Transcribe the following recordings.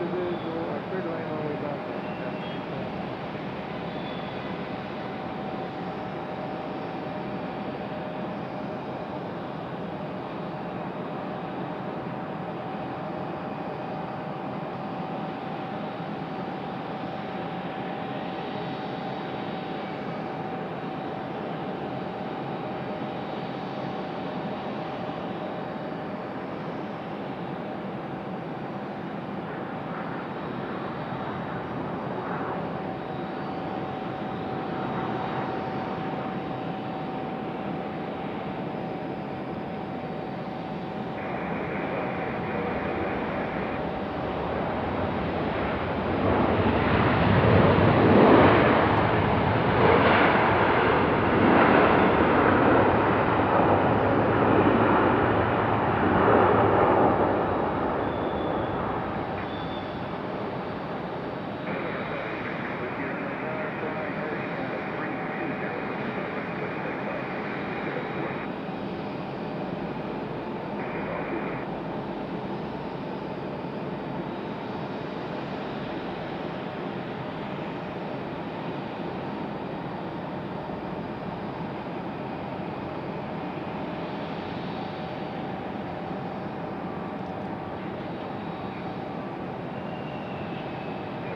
visual. I cleared lane all the way back.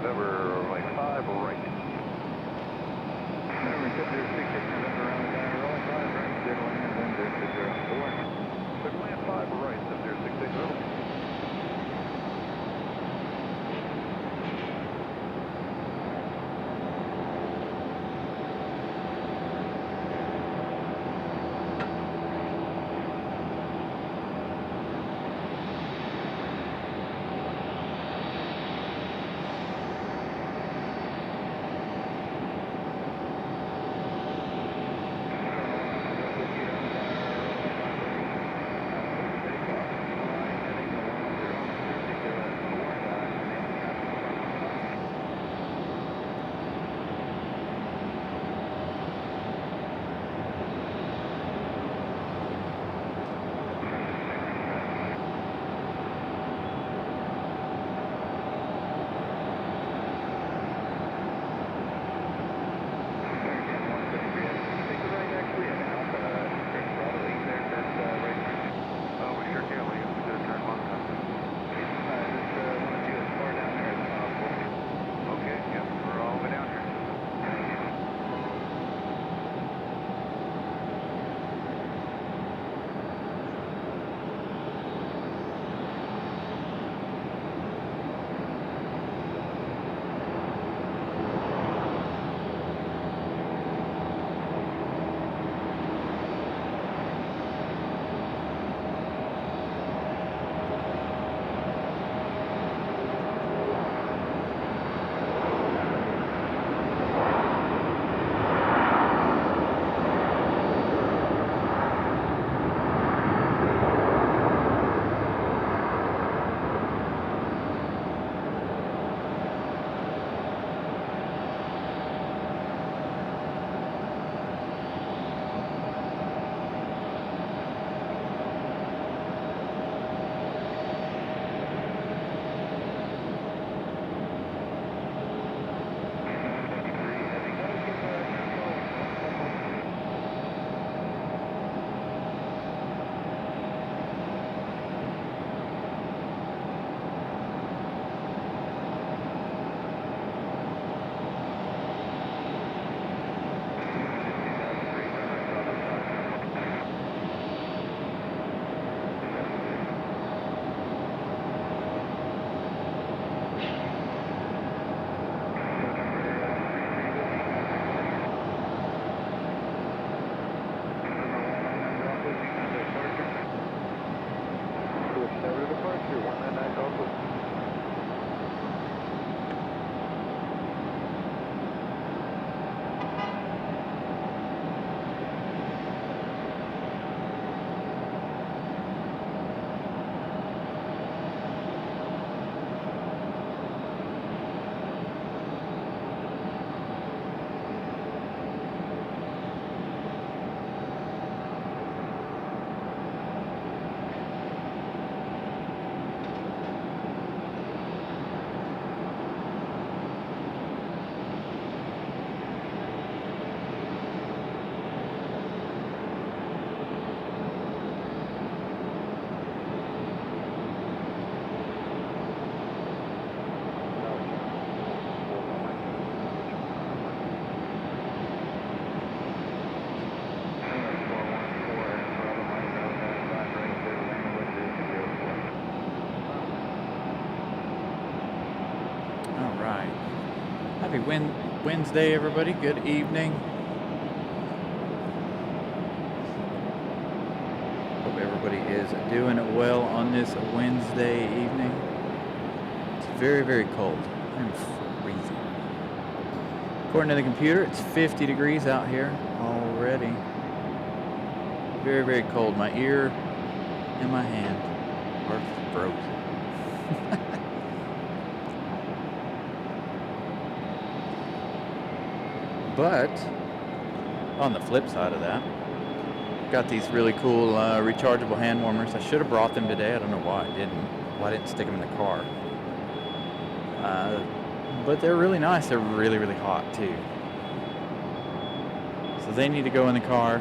November, like 5 right. November 6 November around the county, rolling 5 right, clear to land, then clear to Durham 4. Clear to land 5 right, 7066 middle. All right. Happy Wednesday, everybody. Good evening. Hope everybody is doing well on this Wednesday evening. It's very, very cold. I'm freezing. According to the computer, it's 50 degrees out here already. Very, very cold. My ear and my hand are frozen. But on the flip side of that, got these really cool rechargeable hand warmers. I should have brought them today. I don't know why I didn't. Why I didn't stick them in the car. But they're really nice. They're really, really hot too. So they need to go in the car.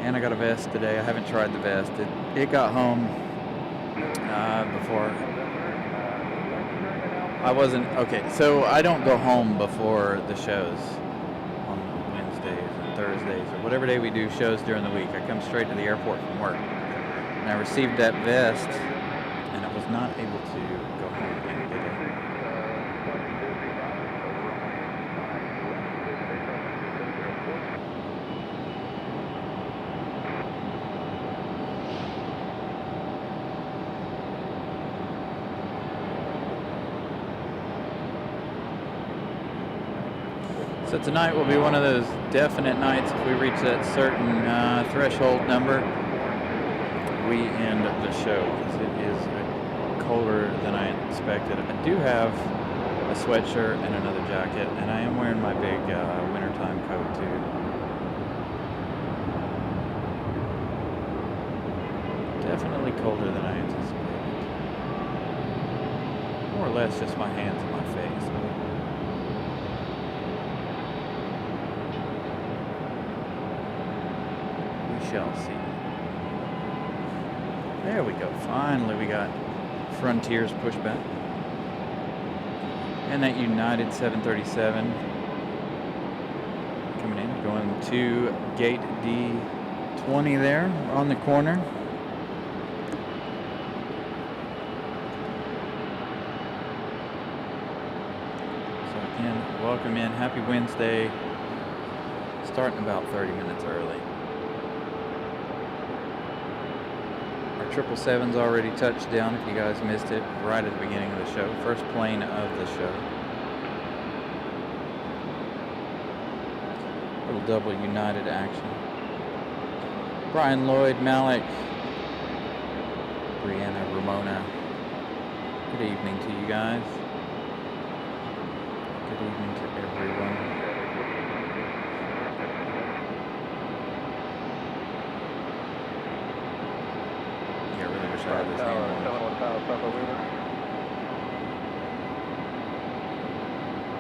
And I got a vest today. I haven't tried the vest. It got home before. I wasn't, okay, so I don't go home before the shows on Wednesdays and Thursdays or whatever day we do shows during the week. I come straight to the airport from work. And I received that vest and I was not able to go home and get it. So tonight will be one of those definite nights. If we reach that certain threshold number, we end the show because it is colder than I expected. I do have a sweatshirt and another jacket, and I am wearing my big wintertime coat too. Definitely colder than I anticipated. More or less just my hands and my face. Shall see. There we go. Finally, we got Frontiers pushback. And that United 737 coming in, going to gate D20 there on the corner. So again, welcome in. Happy Wednesday. Starting about 30 minutes early. 777's already touched down, if you guys missed it, right at the beginning of the show. First plane of the show. Little double United action. Brian Lloyd, Malik, Brianna, Ramona. Good evening to you guys. Good evening to everyone.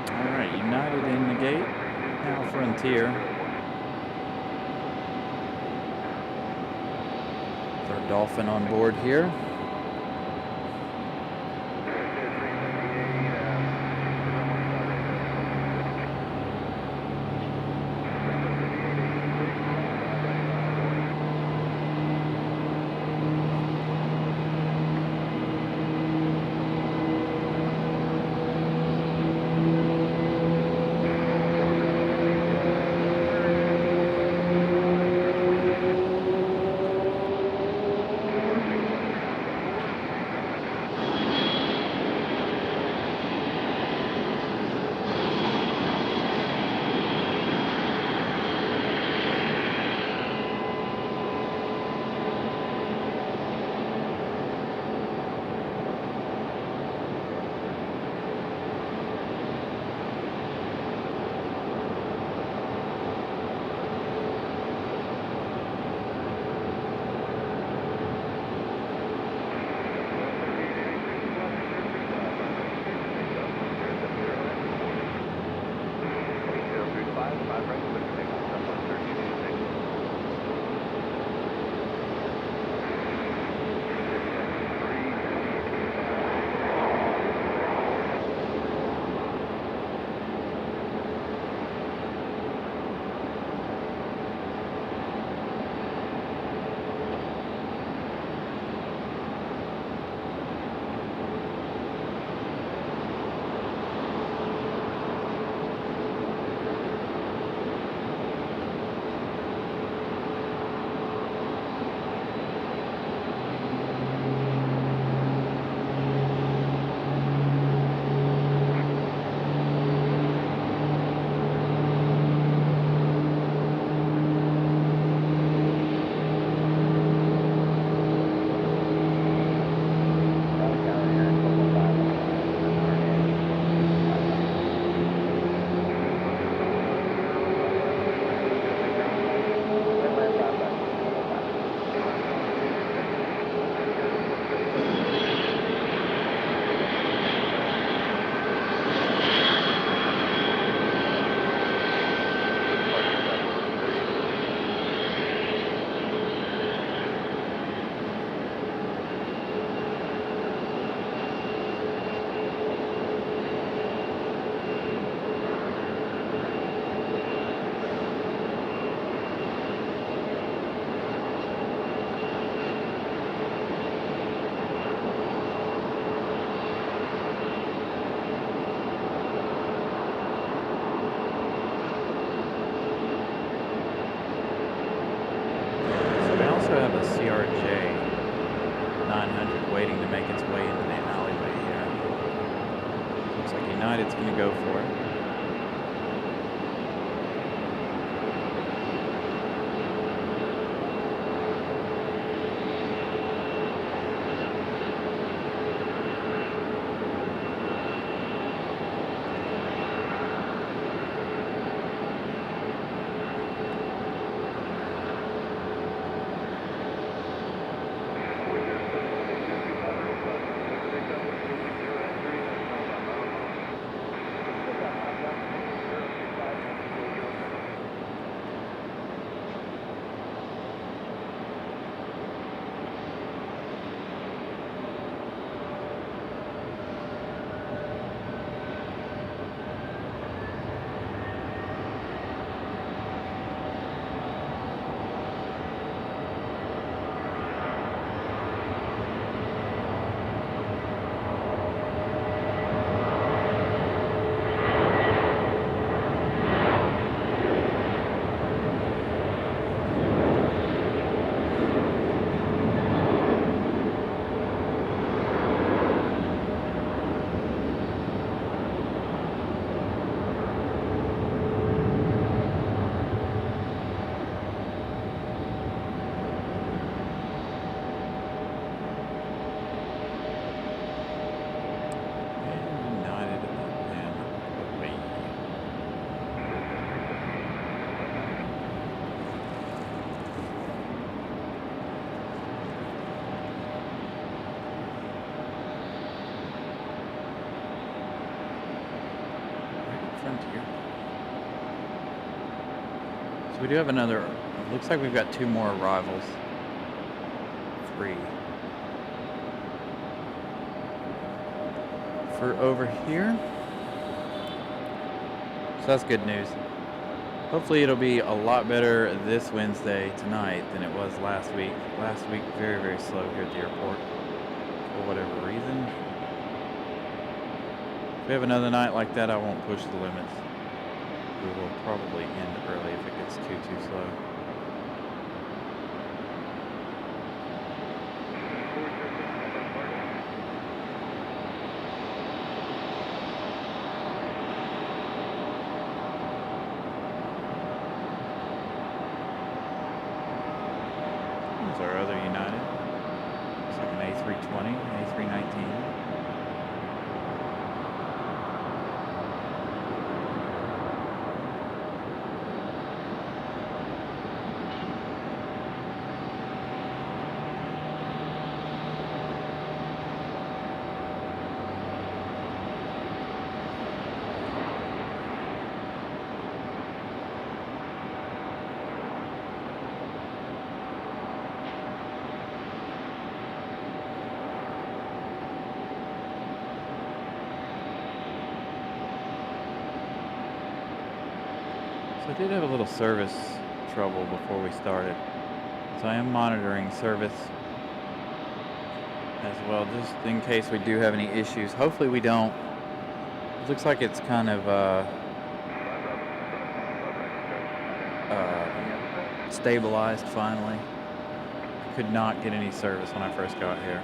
Alright, United in the gate. Now Frontier. Third Dolphin on board here. PRJ 900 waiting to make its way into the alleyway here. Looks like United's going to go for it. We do have another, looks like we've got 2 more arrivals. 3. For over here. So that's good news. Hopefully it'll be a lot better this Wednesday tonight than it was last week. Last week, very, very slow here at the airport for whatever reason. If we have another night like that, I won't push the limits. We will probably end early if it gets too slow. There's our other United. Looks like an A320, A319. I did have a little service trouble before we started, so I am monitoring service as well, just in case we do have any issues. Hopefully we don't. It looks like it's kind of stabilized finally. Could not get any service when I first got here.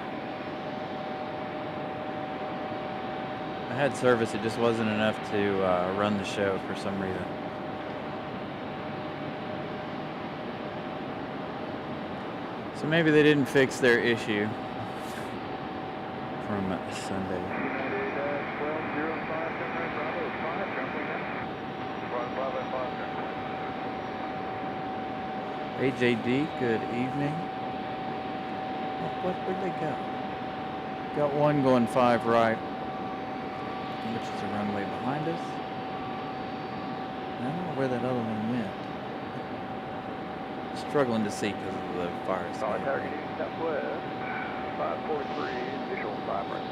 I had service, it just wasn't enough to run the show for some reason. So maybe they didn't fix their issue from Sunday. AJD, good evening. Where'd they go? Got one going 5 right, which is a runway behind us. I don't know where that other one went. Struggling to see because of the fire escape. Target southwest, 543, visual 5 right.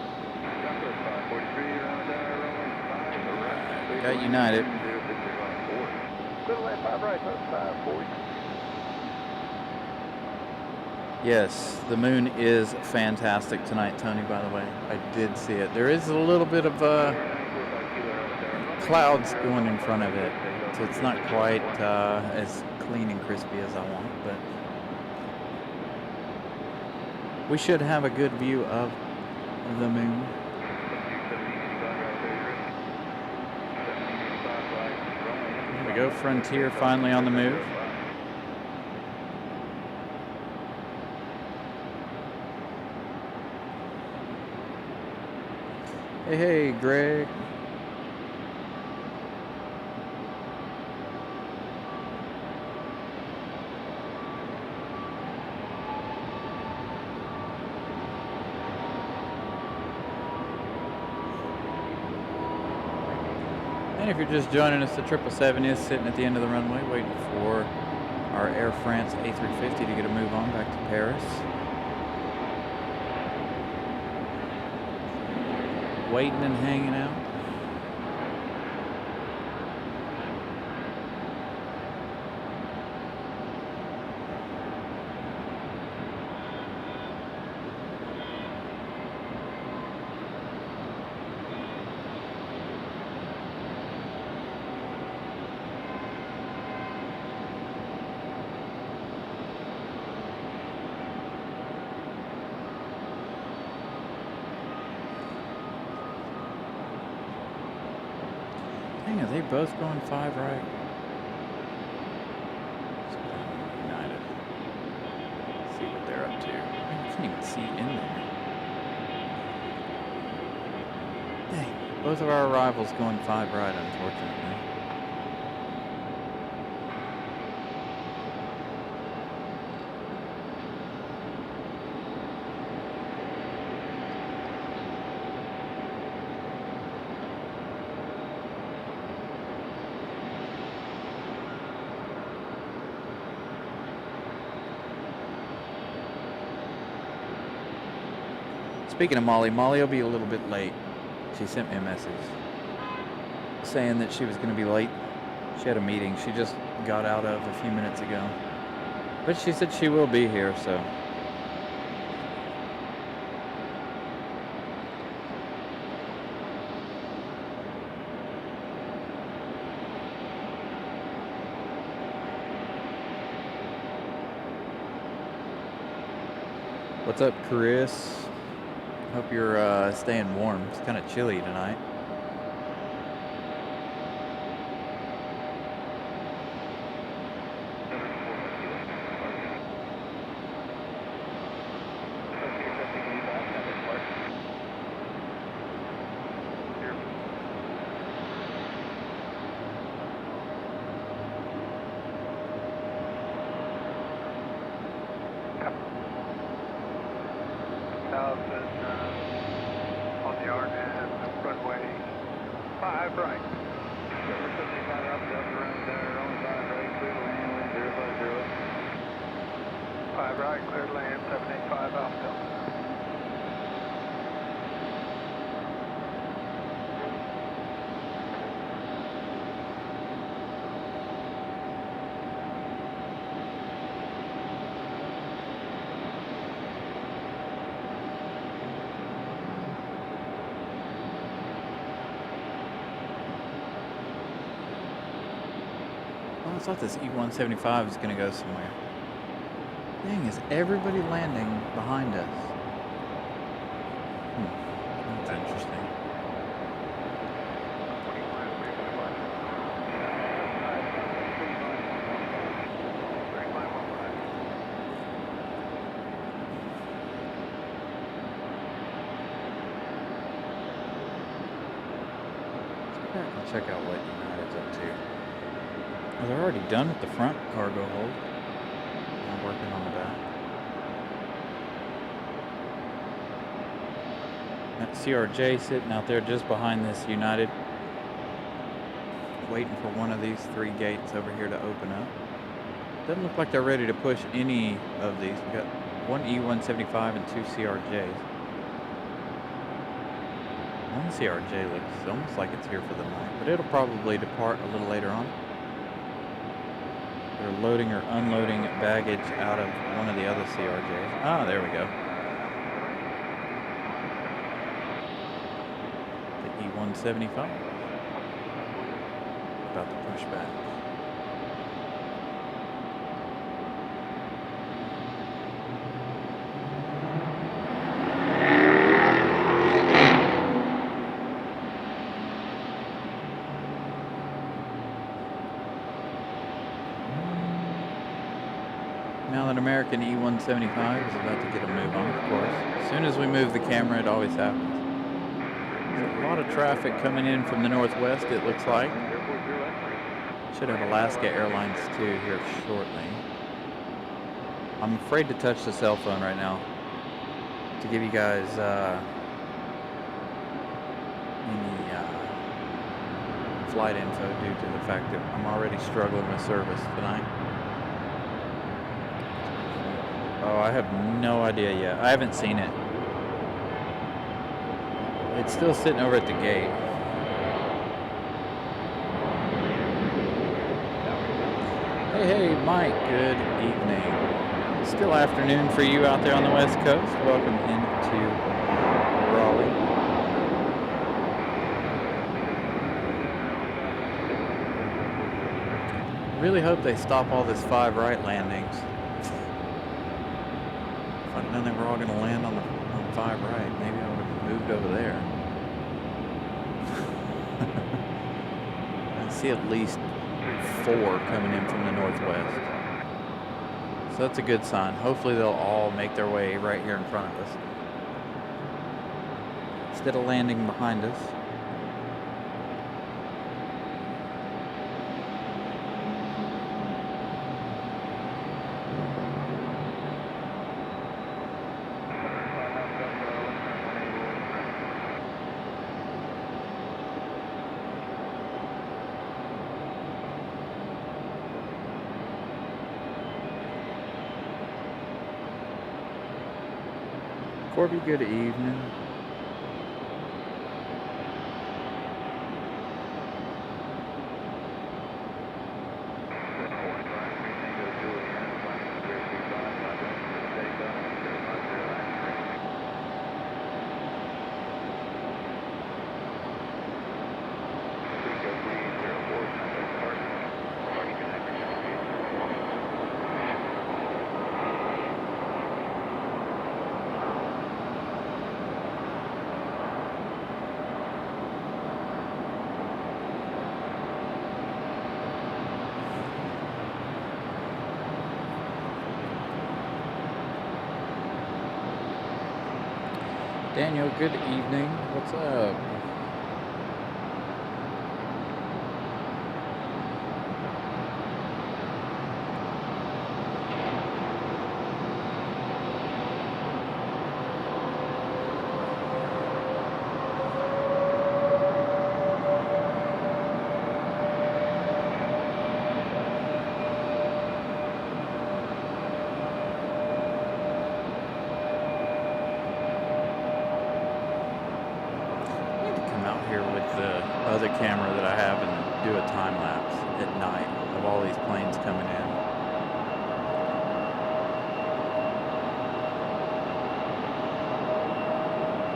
Southwest 543, around runway 5 right. Got United. Little at 5 right, 540. Yes, the moon is fantastic tonight, Tony, by the way. I did see it. There is a little bit of clouds going in front of it, so it's not quite as clean and crispy as I want, but We should have a good view of the moon. There we go, Frontier finally on the move. Hey, hey, Greg. And if you're just joining us, the 777 is sitting at the end of the runway waiting for our Air France A350 to get a move on back to Paris. Waiting and hanging out. Dang, are they both going 5 right? Let's go down to United. See what they're up to. Man, you can't even see in there. Dang, both of our arrivals going 5 right, unfortunately. Speaking of Molly, Molly will be a little bit late. She sent me a message saying that she was going to be late. She had a meeting she just got out of a few minutes ago. But she said she will be here, so. What's up, Chris? Hope you're staying warm. It's kind of chilly tonight. On the yard and runway 5 right. 75 up, Delta around there, on 5 right, clear to land, 050. 5 right, clear to land, 785 Alpha Delta. I thought this E-175 was going to go somewhere. Dang, is everybody landing behind us? That's interesting. Let's go back and check out what United's up to. Oh, they're already done at the front cargo hold. Now working on the back. That CRJ sitting out there just behind this United. Waiting for one of these 3 gates over here to open up. Doesn't look like they're ready to push any of these. We got 1 E-175 and 2 CRJs. One CRJ looks almost like it's here for the night, but it'll probably depart a little later on. They're loading or unloading baggage out of one of the other CRJs. Ah, there we go. The E-175. About to push back. American E175 is about to get a move on, of course. As soon as we move the camera, it always happens. There's a lot of traffic coming in from the northwest, it looks like. Should have Alaska Airlines too here shortly. I'm afraid to touch the cell phone right now to give you guys any flight info due to the fact that I'm already struggling with service tonight. Oh, I have no idea yet. I haven't seen it. It's still sitting over at the gate. Hey, Mike, good evening. Still afternoon for you out there on the West Coast. Welcome into Raleigh. Really hope they stop all this 5 right landings. If I'd known they were all going to land on 5 right, maybe I would have moved over there. I see at least 4 coming in from the northwest. So that's a good sign. Hopefully they'll all make their way right here in front of us, instead of landing behind us. Corby, good evening. Daniel, good evening. What's up? Other camera that I have and do a time lapse at night of all these planes coming in.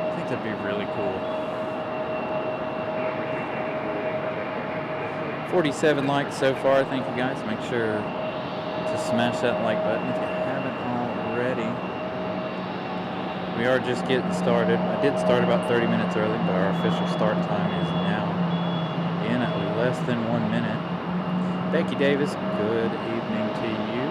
I think that'd be really cool. 47 likes so far. Thank you guys. Make sure to smash that like button if you haven't already. We are just getting started. I did start about 30 minutes early, but our official start time is now in at less than 1 minute. Becky Davis, good evening to you.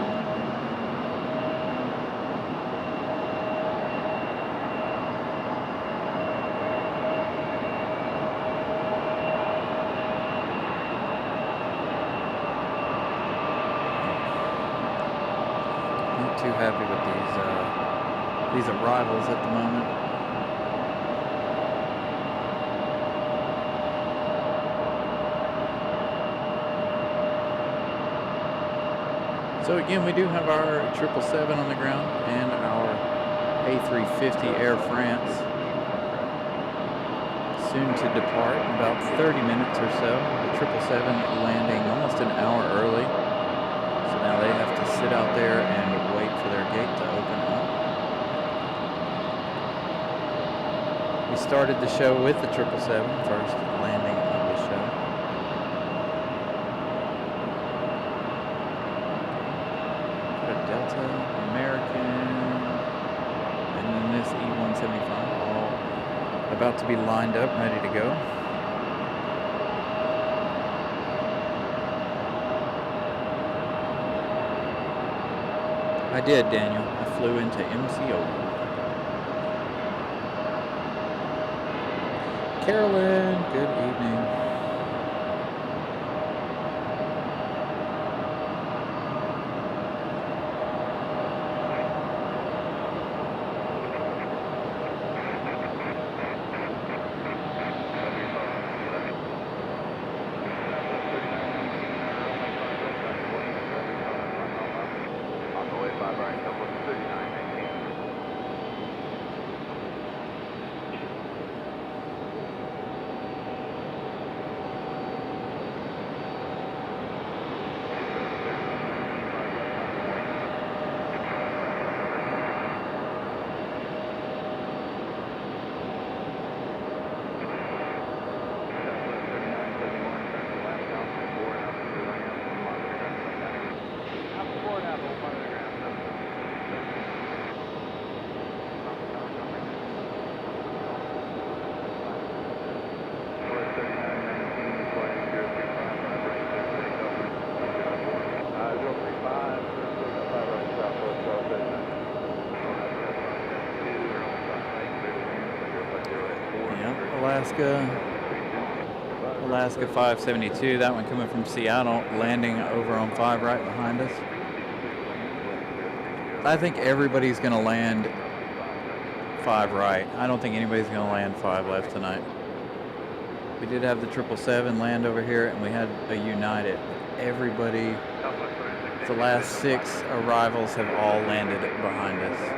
Not too happy with these arrivals at the moment. So again, we do have our 777 on the ground and our A350 Air France soon to depart in about 30 minutes or so. The 777 landing almost an hour early. So now they have to sit out there and wait for their gate to open up. We started the show with the 777, first landing of the show. Delta, American, and then this E175 all about to be lined up, ready to go. I I did, Daniel. I flew into MCO. Carolyn, good evening. Alaska 572, that one coming from Seattle, landing over on 5 right behind us. I think everybody's going to land 5 right. I don't think anybody's going to land 5 left tonight. We did have the 777 land over here, and we had a United. Everybody, the last 6 arrivals have all landed behind us.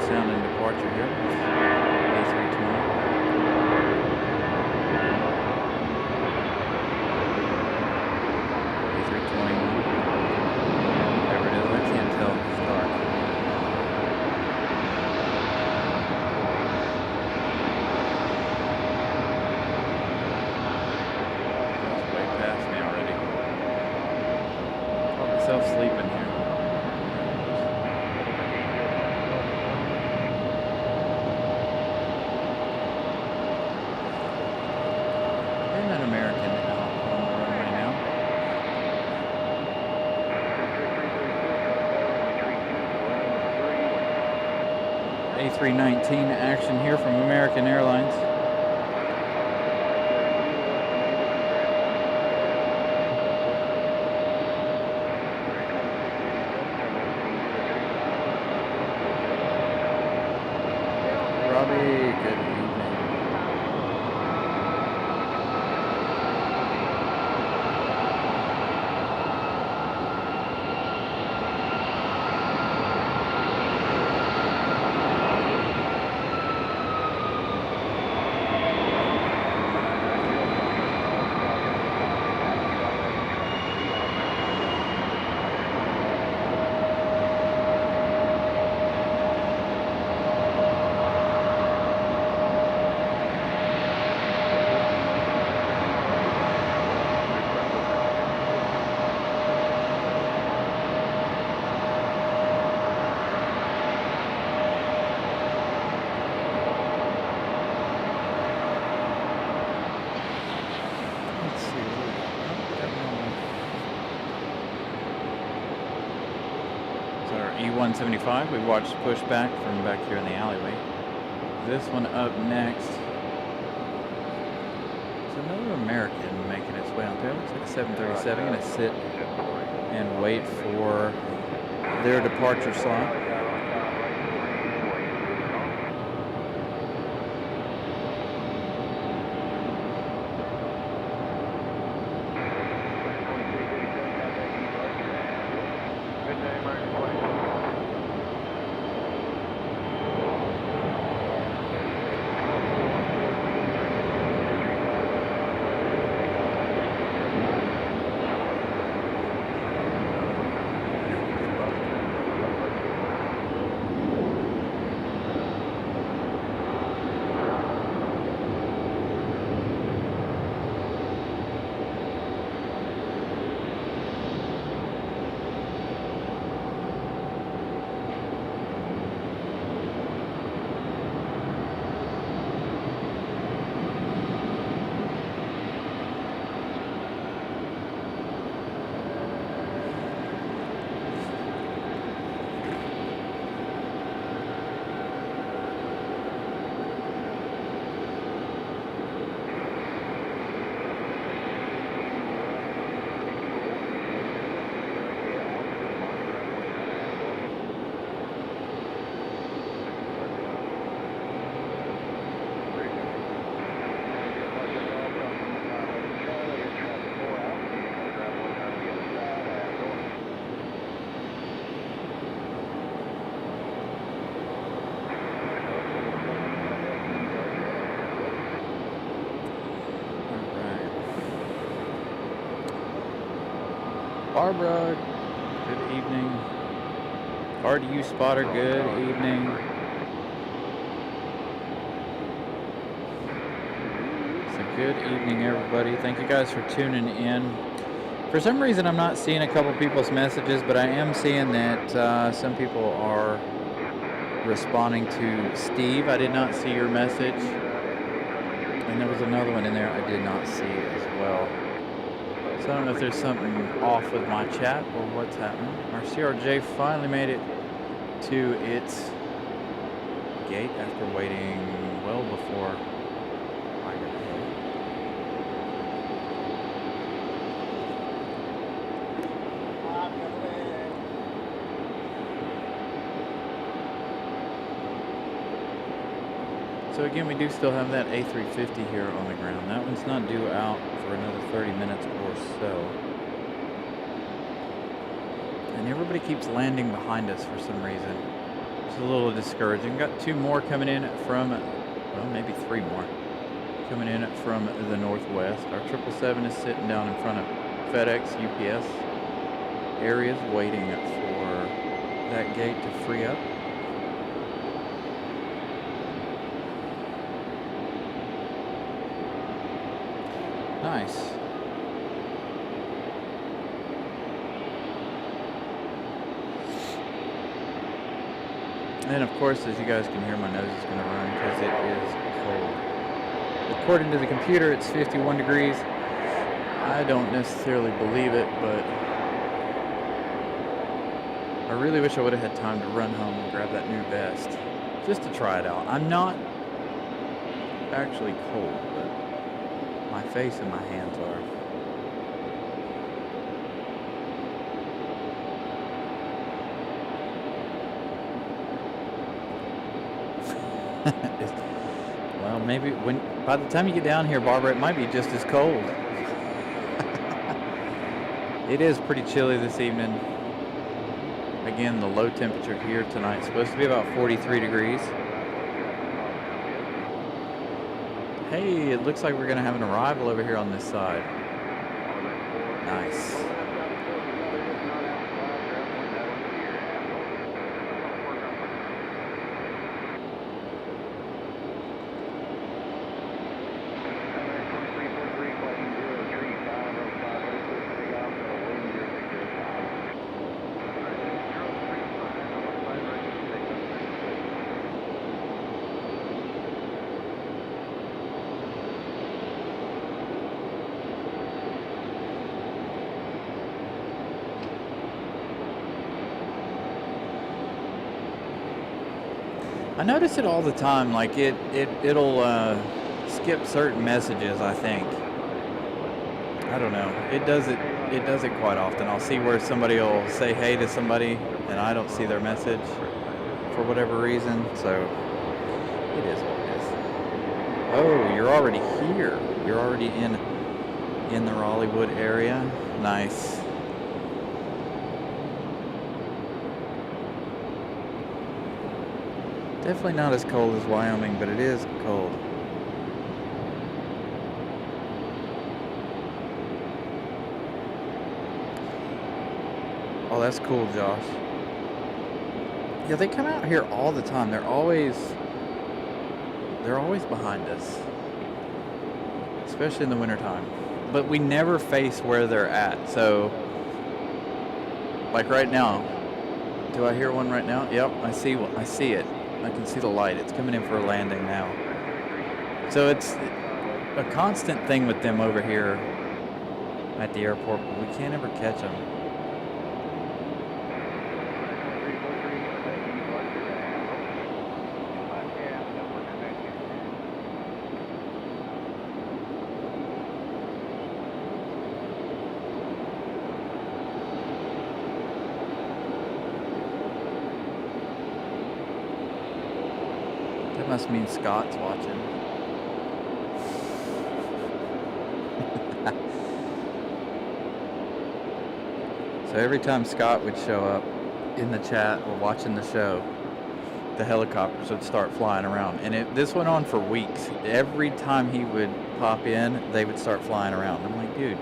Sounding departure here. A320. A321. Whatever it is, I can't tell. It's dark. It's way past me already. Caught myself sleeping here. A319 action here from American Airlines. Robbie, good evening. E175, we watched push back from back here in the alleyway. This one up next. There's another American making its way out there. Looks like a 737. Gonna sit and wait for their departure slot. Barbara, good evening. RDU Spotter, good evening. So good evening, everybody. Thank you guys for tuning in. For some reason, I'm not seeing a couple people's messages, but I am seeing that some people are responding to Steve. I did not see your message. And there was another one in there I did not see as well. So I don't know if there's something off with my chat or what's happening. Our CRJ finally made it to its gate after waiting well before I got here. So again, we do still have that A350 here on the ground. That one's not due out for another 30 minutes or so. And everybody keeps landing behind us for some reason. It's a little discouraging. Got two more coming in from, well, maybe three more coming in from the northwest. Our 777 is sitting down in front of FedEx, UPS areas waiting for that gate to free up. Nice. And of course, as you guys can hear, my nose is going to run because it is cold. According to the computer, it's 51 degrees. I don't necessarily believe it, but I really wish I would have had time to run home and grab that new vest just to try it out. I'm not actually cold, but my face and my hands are. Well, maybe by the time you get down here, Barbara, it might be just as cold. It is pretty chilly this evening. Again, the low temperature here tonight is supposed to be about 43 degrees. Hey, it looks like we're going to have an arrival over here on this side. Nice. I notice it all the time, like it'll skip certain messages, I think. I don't know. It does it quite often. I'll see where somebody will say hey to somebody and I don't see their message for whatever reason, so it is what it is. Oh, you're already here. You're already in the Raleighwood area. Nice. Definitely not as cold as Wyoming, but it is cold. Oh, that's cool, Josh. Yeah, they come out here all the time. They're always behind us, especially in the wintertime. But we never face where they're at. So, like right now, do I hear one right now? Yep, I see it. I can see the light. It's coming in for a landing now. So it's a constant thing with them over here at the airport, but we can't ever catch them. That must mean Scott's watching. So every time Scott would show up in the chat or watching the show, the helicopters would start flying around. And this went on for weeks. Every time he would pop in, they would start flying around. I'm like, dude,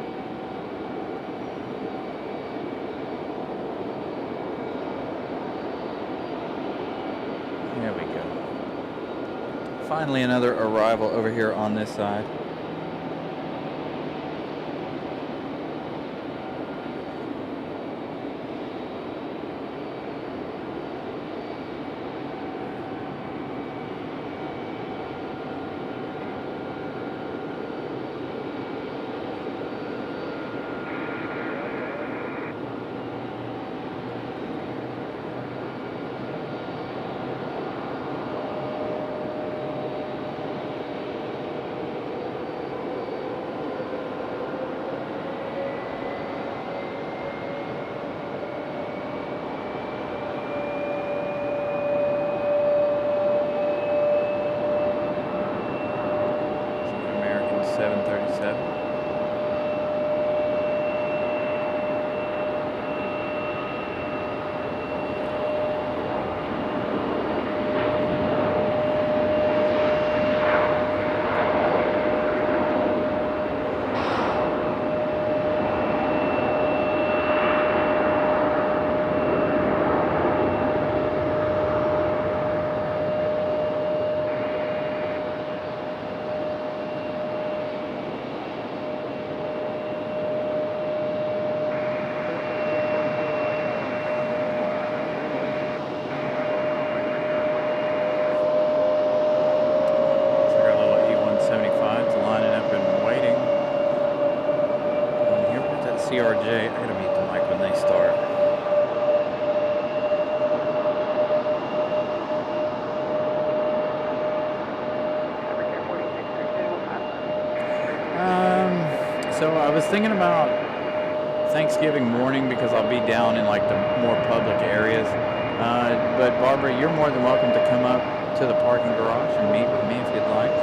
There we go. Finally, another arrival over here on this side. American 737. CRJ, I gotta mute the mic when they start. So I was thinking about Thanksgiving morning because I'll be down in like the more public areas. But Barbara, you're more than welcome to come up to the parking garage and meet with me if you'd like.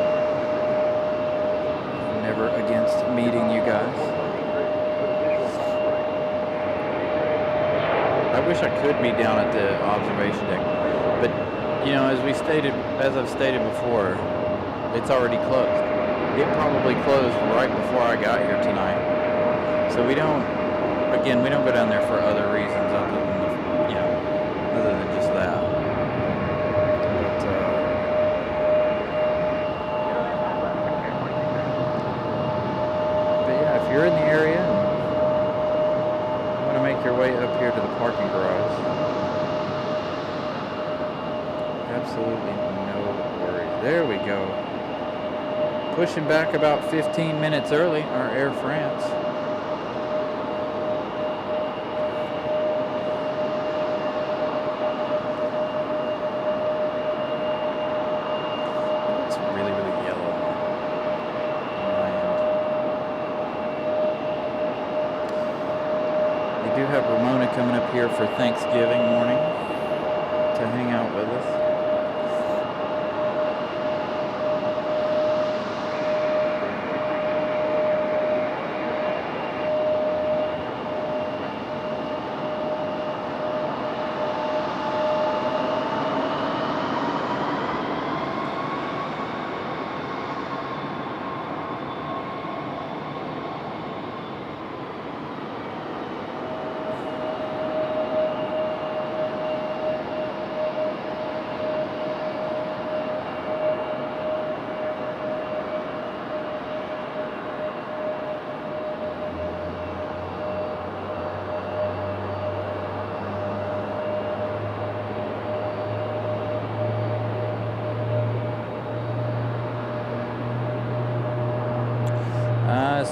I'm never against meeting you guys. I wish I could be down at the observation deck, but you know, as I've stated before, it's already closed. It probably closed right before I got here tonight. So we don't go down there for other reasons other than just that. But yeah, if you're in the area and want to make your way up here to the parking garage, absolutely no worries. There we go. Pushing back about 15 minutes early, our Air France. It's really, really yellow on my end. We do have Ramona coming up here for Thanksgiving morning to hang out with us.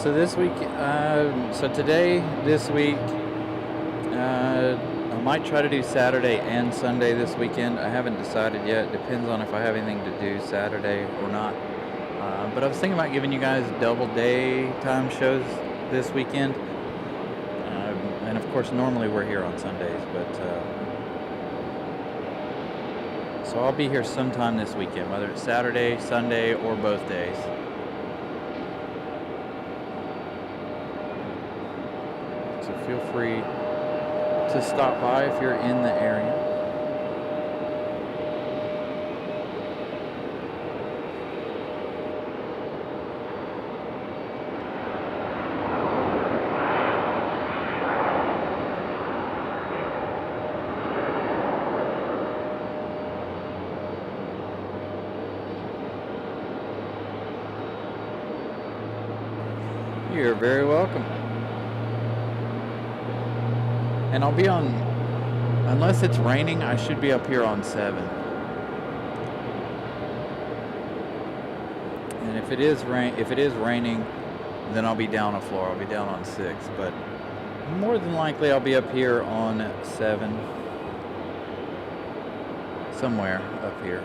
This week, I might try to do Saturday and Sunday this weekend. I haven't decided yet. Depends on if I have anything to do Saturday or not. But I was thinking about giving you guys double daytime shows this weekend. And of course, normally we're here on Sundays, but so I'll be here sometime this weekend, whether it's Saturday, Sunday, or both days. So feel free to stop by if you're in the area. You're very welcome. And I'll be on, unless it's raining, I should be up here on 7. And if it is raining, then I'll be down a floor. I'll be down on 6, but more than likely I'll be up here on 7. Somewhere up here.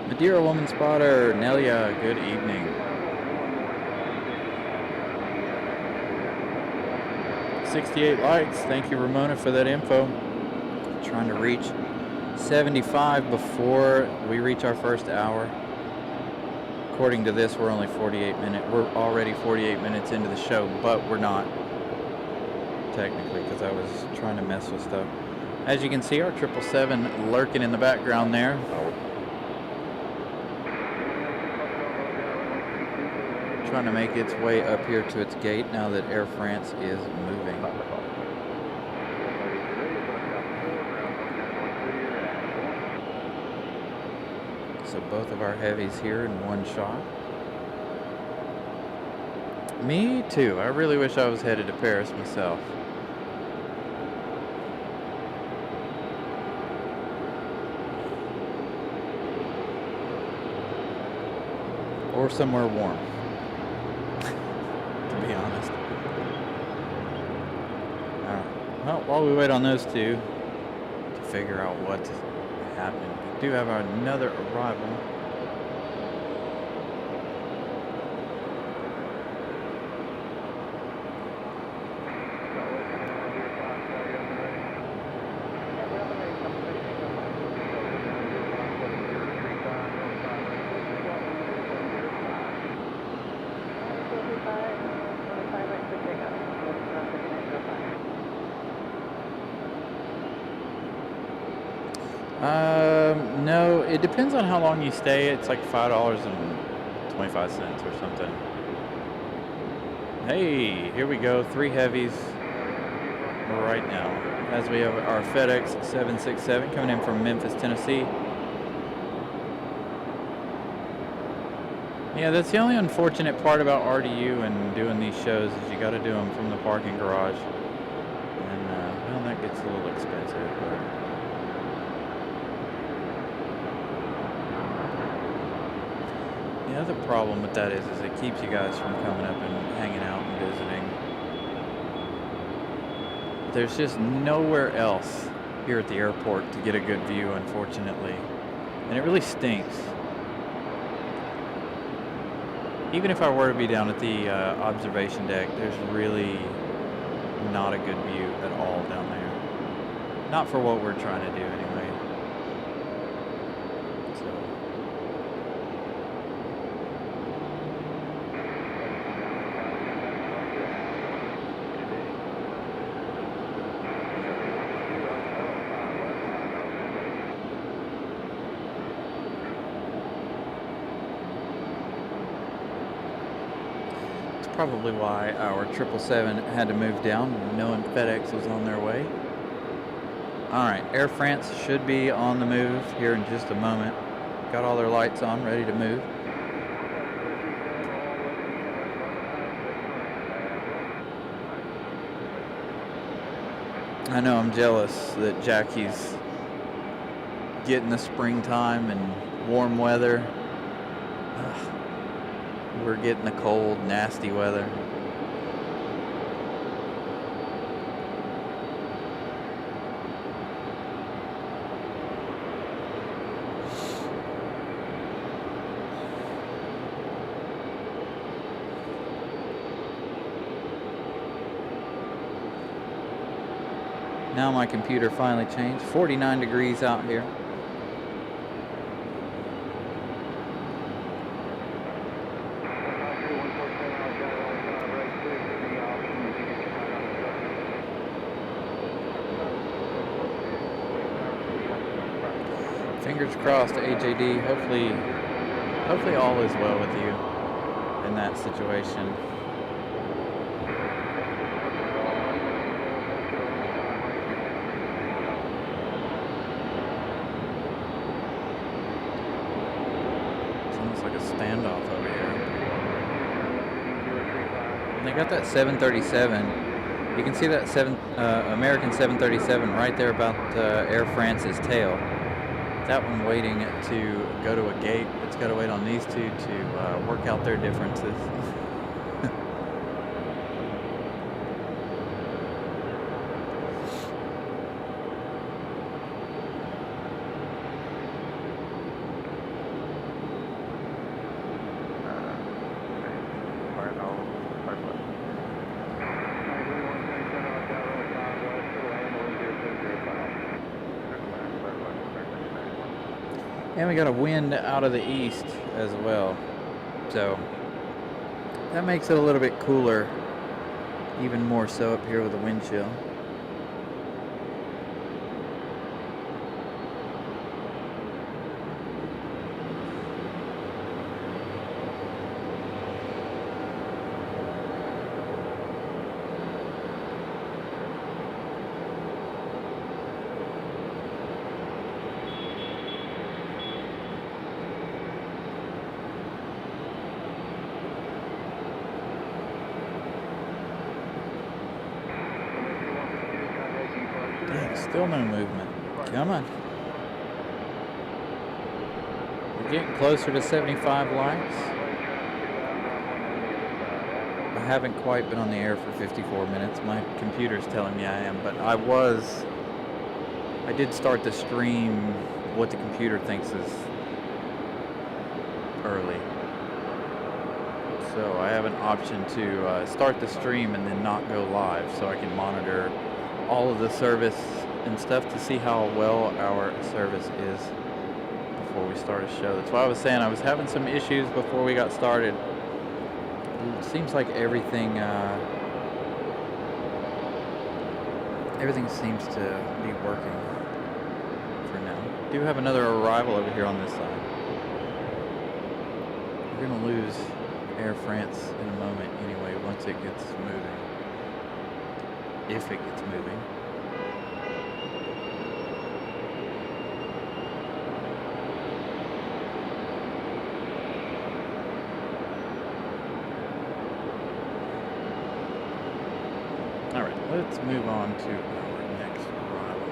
Madeira Woman Spotter, Nelia, good evening. 68 likes. Thank you, Ramona, for that info. Trying to reach 75 before we reach our first hour. According to this, we're only 48 minutes. We're already 48 minutes into the show, but we're not technically because I was trying to mess with stuff. As you can see, our 777 lurking in the background there. Trying to make its way up here to its gate now that Air France is moving. So both of our heavies here in one shot. Me too. I really wish I was headed to Paris myself. Or somewhere warm. To be honest. Alright. Well, while we wait on those two to figure out what's happening, we do have another arrival. No, it depends on how long you stay. It's like $5.25 or something. Hey, here we go. 3 heavies right now. As we have our FedEx 767 coming in from Memphis, Tennessee. Yeah, that's the only unfortunate part about RDU and doing these shows is you got to do them from the parking garage. And, well, that gets a little expensive, but... The other problem with that is it keeps you guys from coming up and hanging out and visiting. There's just nowhere else here at the airport to get a good view, unfortunately. And it really stinks. Even if I were to be down at the observation deck, there's really not a good view at all down there. Not for what we're trying to do anyway. Probably why our 777 had to move down, knowing FedEx was on their way. Alright, Air France should be on the move here in just a moment. Got all their lights on, ready to move. I know I'm jealous that Jackie's getting the springtime and warm weather. Ugh. We're getting the cold, nasty weather. Now my computer finally changed. 49 degrees out here. Fingers crossed, AJD. Hopefully all is well with you in that situation. They got that 737. You can see that American 737 right there about Air France's tail. That one waiting to go to a gate. It's got to wait on these two to work out their differences. And we got a wind out of the east as well, so that makes it a little bit cooler, even more so up here with the wind chill. Still no movement. Come on. We're getting closer to 75 lights. I haven't quite been on the air for 54 minutes. My computer's telling me I am, but I did start the stream what the computer thinks is early. So I have an option to start the stream and then not go live, so I can monitor all of the service and stuff to see how well our service is before we start a show. That's why I was saying I was having some issues before we got started. It seems like everything seems to be working for now. We do have another arrival over here on this side. We're gonna lose Air France in a moment anyway once it gets moving. If it gets moving. Let's move on to our next arrival.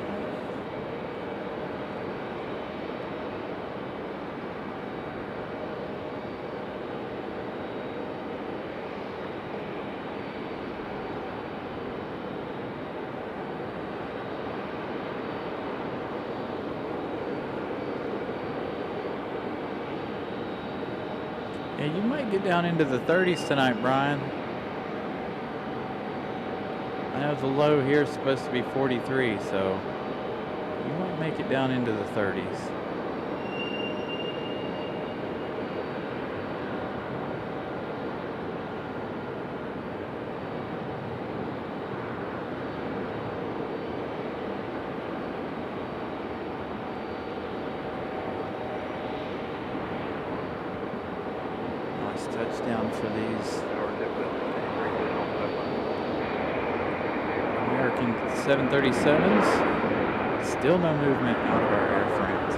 Yeah, you might get down into the 30s tonight, Brian. I know the low here is supposed to be 43, so you might make it down into the 30s. Nice touchdown for these American 737s. Still no movement out of our Air France.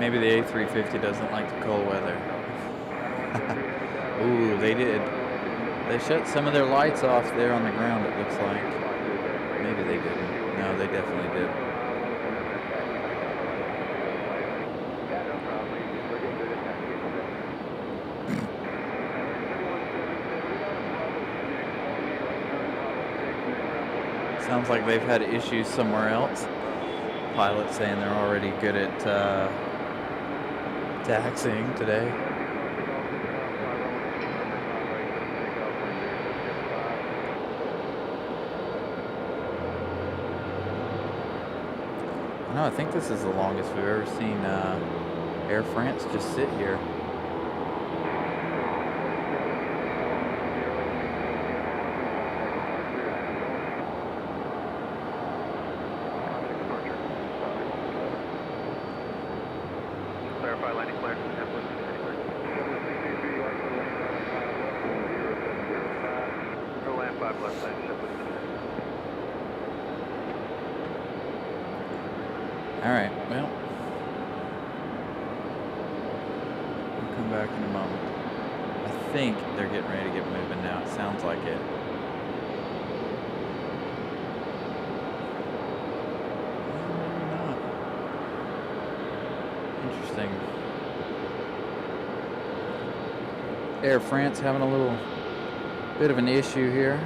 Maybe the A350 doesn't like the cold weather. Ooh, they did. They shut some of their lights off there on the ground, it looks like. Maybe they didn't. No, they definitely did. Sounds like they've had issues somewhere else. Pilots saying they're already good at taxiing today. No, I think this is the longest we've ever seen Air France just sit here. 5 left side, set with the All right, well, we'll come back in a moment. I think they're getting ready to get moving now. It sounds like it. Maybe not. Interesting. Air France having a little bit of an issue here.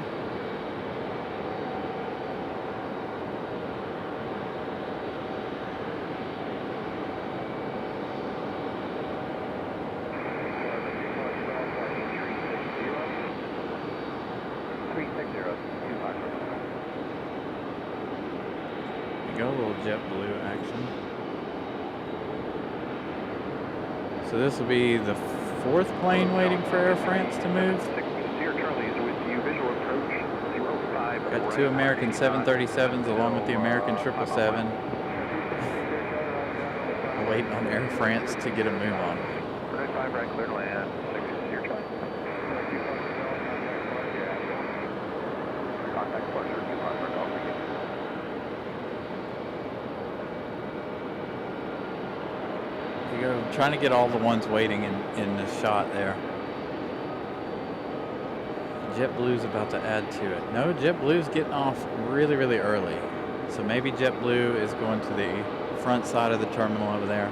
Go a little JetBlue action. So this will be the 4th plane waiting for Air France to move. Got 2 American 737s along with the American 777. Waiting on Air France to get a move on. 5 right, clear to land. 6 is your choice. Contact departure, 2 Hartford, Golf. You go, trying to get all the ones waiting in the shot there. JetBlue's about to add to it. No, JetBlue's getting off really, really early. So maybe JetBlue is going to the front side of the terminal over there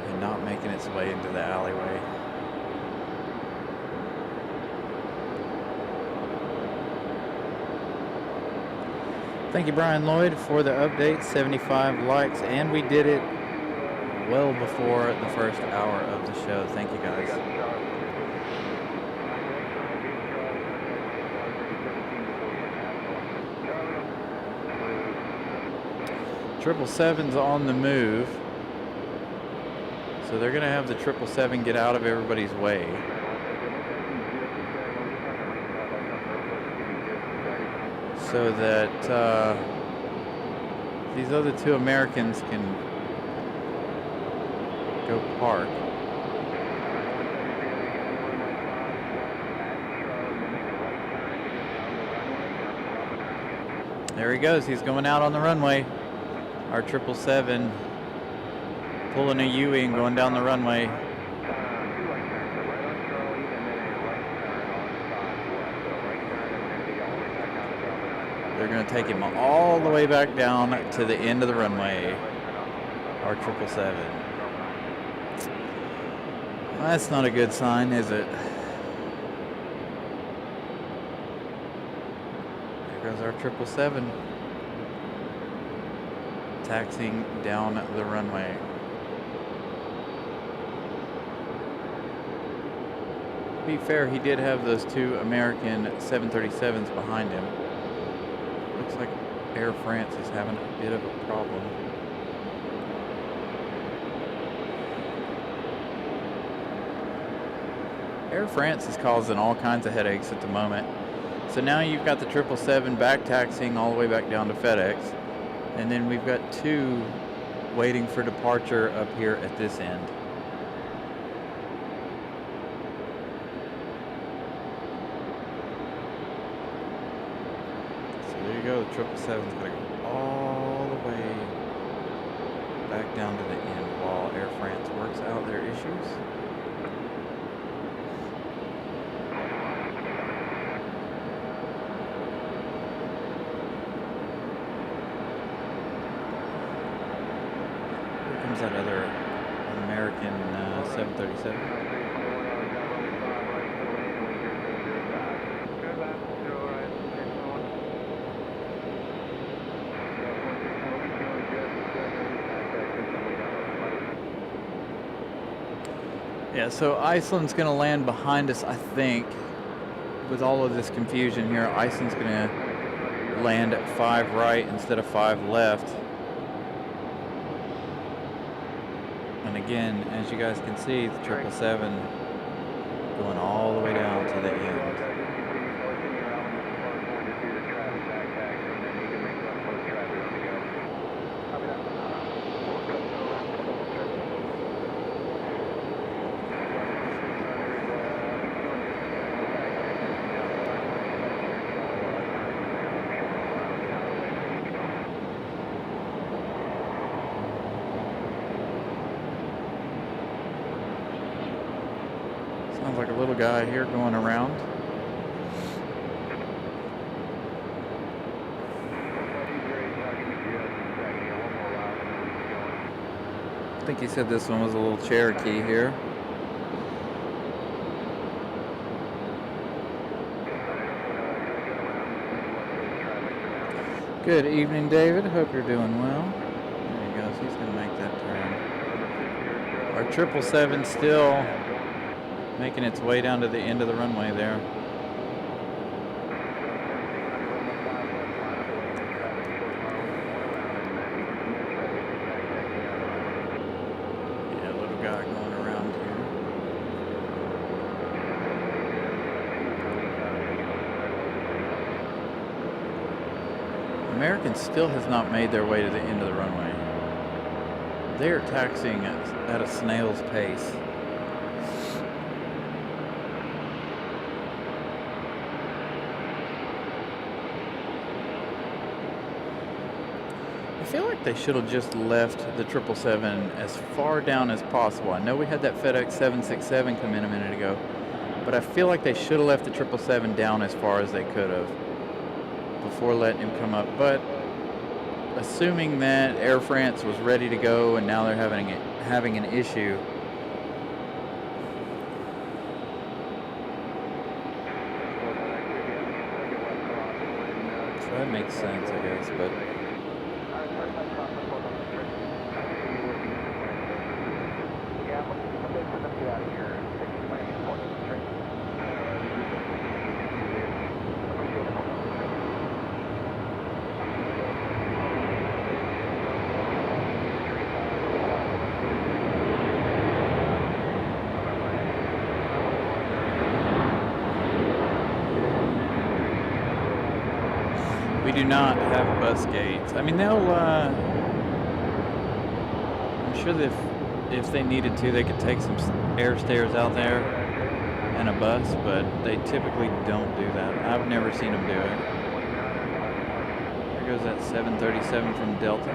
and not making its way into the alleyway. Thank you, Brian Lloyd, for the update. 75 likes, and we did it well before the first hour of the show. Thank you, guys. 777's on the move. So they're going to have the 777 get out of everybody's way. So that these other 2 Americans can go park. There he goes. He's going out on the runway. Our 777 pulling a U-wing and going down the runway. They're going to take him all the way back down to the end of the runway. Our 777. That's not a good sign, is it? There goes our 777. Taxiing down the runway. To be fair, he did have those 2 American 737s behind him. Looks like Air France is having a bit of a problem. Air France is causing all kinds of headaches at the moment. So now you've got the 777 back taxiing all the way back down to FedEx. And then we've got 2 waiting for departure up here at this end. So there you go, the 777's going to go all the way back down to the end while Air France works out their issues. That other American 737. Yeah, so Iceland's going to land behind us, I think. With all of this confusion here, Iceland's going to land at 5 right instead of 5 left. And again, as you guys can see, the 777 going all the way down to the end. like a little guy here going around. I think he said this one was a little Cherokee here. Good evening, David. Hope you're doing well. There he goes. He's going to make that turn. Our 777 still making its way down to the end of the runway there. Yeah, little guy going around here. American still has not made their way to the end of the runway. They are taxiing at a snail's pace. I feel like they should have just left the 777 as far down as possible. I know we had that FedEx 767 come in a minute ago, but I feel like they should have left the 777 down as far as they could have before letting him come up. But assuming that Air France was ready to go and now they're having an issue, so that makes sense, I guess. But we do not have bus gates. I mean, they'll, I'm sure that if they needed to, they could take some air stairs out there and a bus, but they typically don't do that. I've never seen them do it. There goes that 737 from Delta.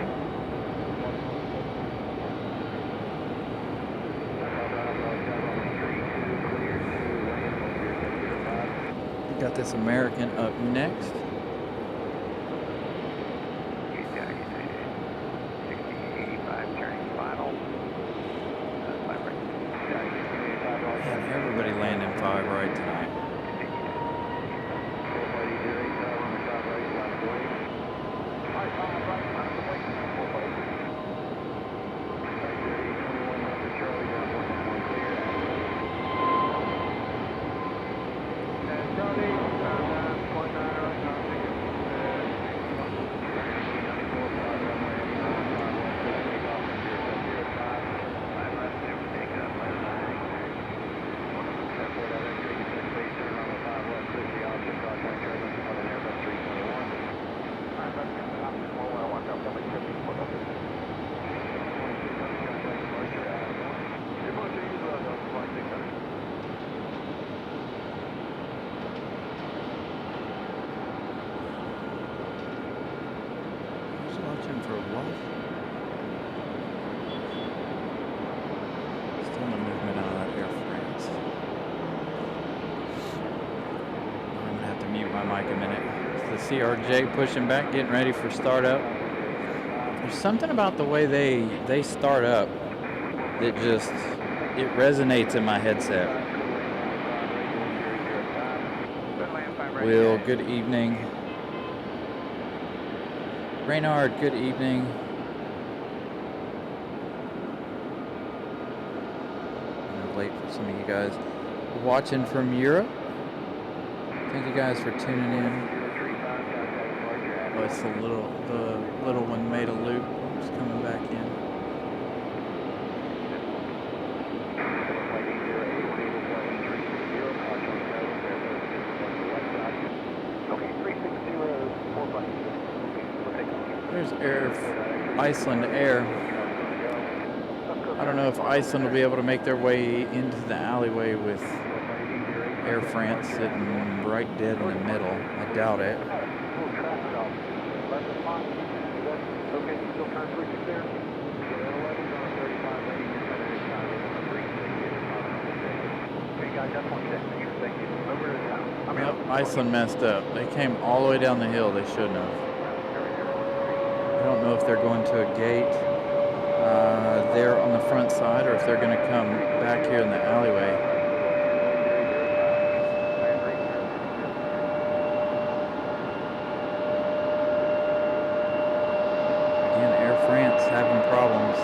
We got this American up next. Everybody landing 5 right tonight. For what? Still no movement out of that Air France. I'm gonna have to mute my mic a minute. It's the CRJ pushing back, getting ready for startup. There's something about the way they start up that just, it resonates in my headset. Will, good evening. Reynard, good evening. I'm late for some of you guys watching from Europe. Thank you guys for tuning in. Oh, it's the little one made a loop. Just coming back in. There's Iceland Air. I don't know if Iceland will be able to make their way into the alleyway with Air France sitting right dead in the middle. I doubt it. Contact 26. Thank you. Over to the town. Yep, Iceland messed up. They came all the way down the hill. They shouldn't have. I don't know if they're going to a gate there on the front side or if they're going to come back here in the alleyway. Again, Air France having problems.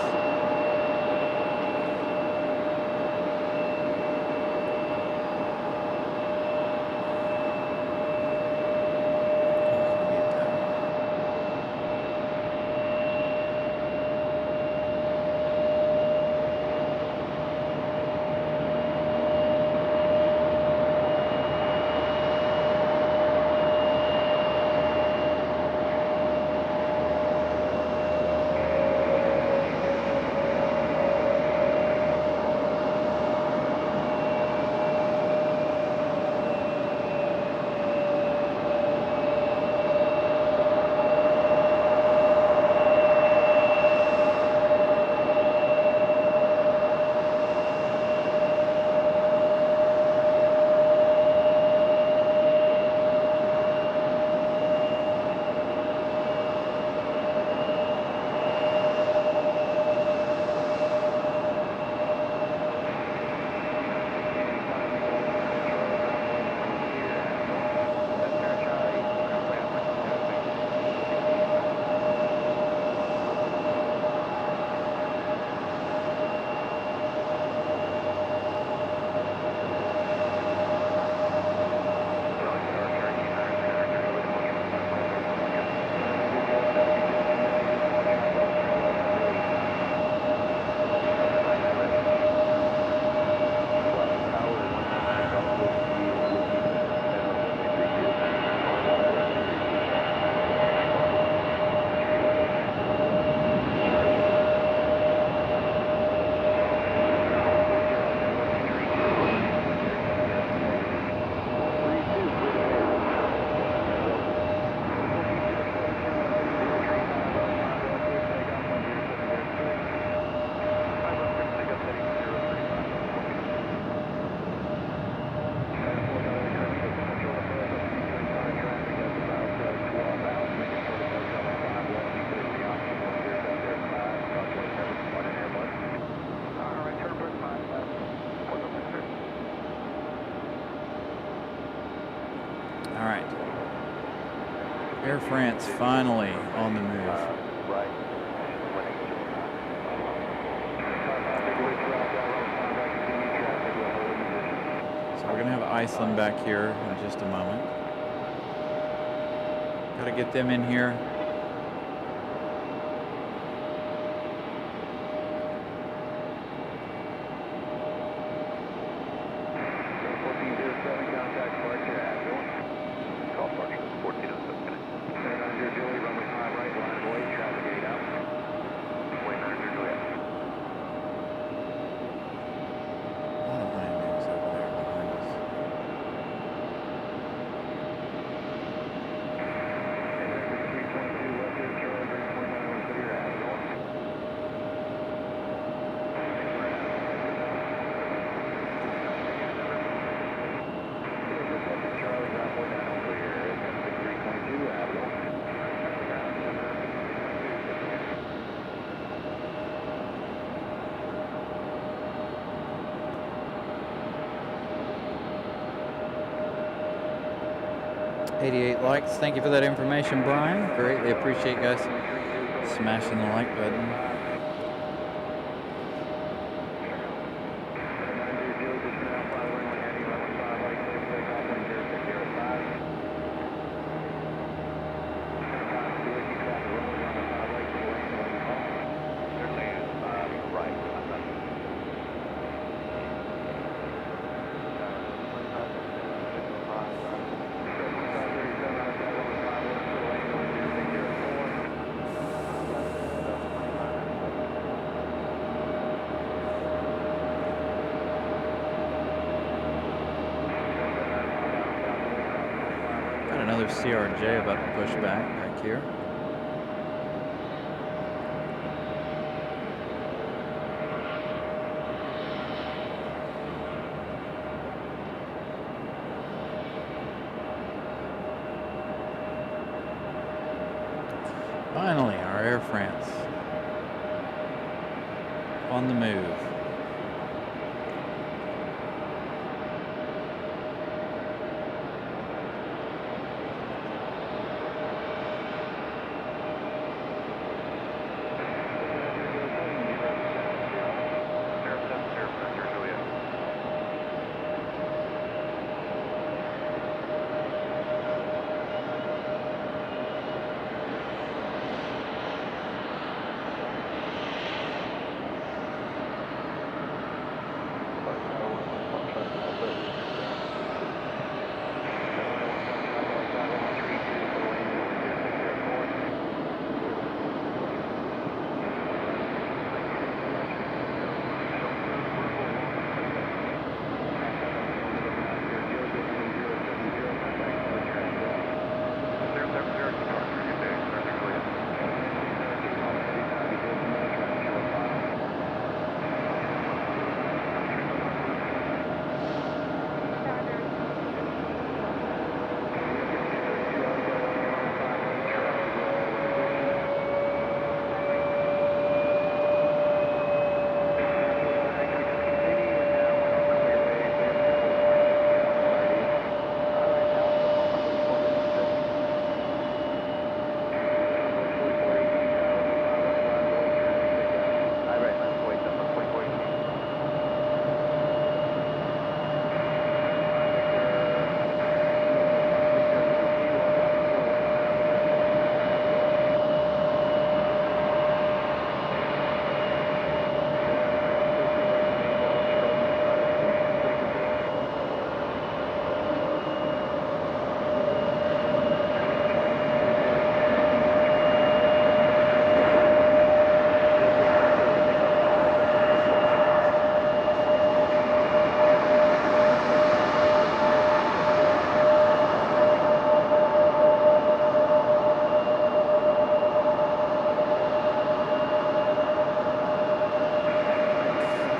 Air France finally on the move. So we're going to have Iceland back here in just a moment. Got to get them in here. .88 likes. Thank you for that information, Brian. Greatly appreciate you guys smashing the like button. Another CRJ about to push back here. Air France. On the move.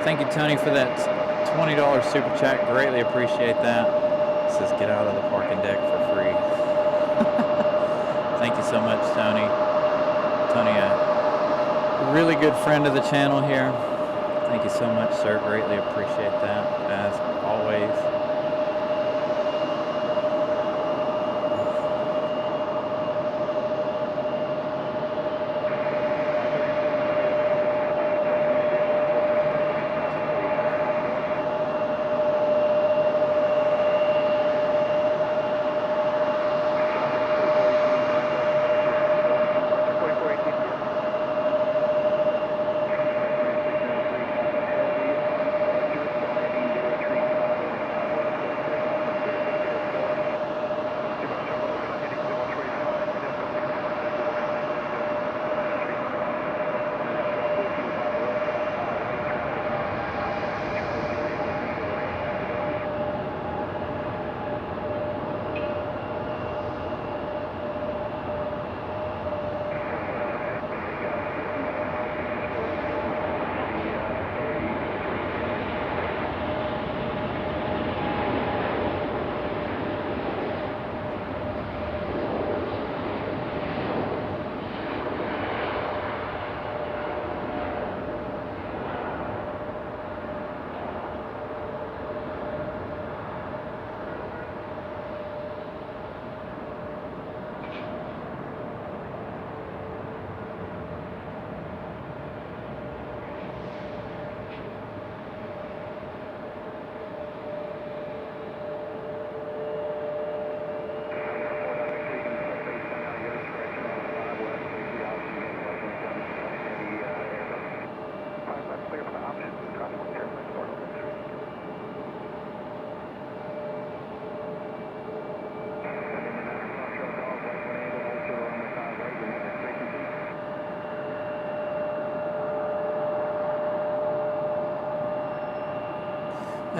Thank you, Tony, for that $20 super chat. Greatly appreciate that. It says get out of the parking deck for free. Thank you so much, Tony. Tony, a really good friend of the channel here. Thank you so much, sir. Greatly appreciate that, as always.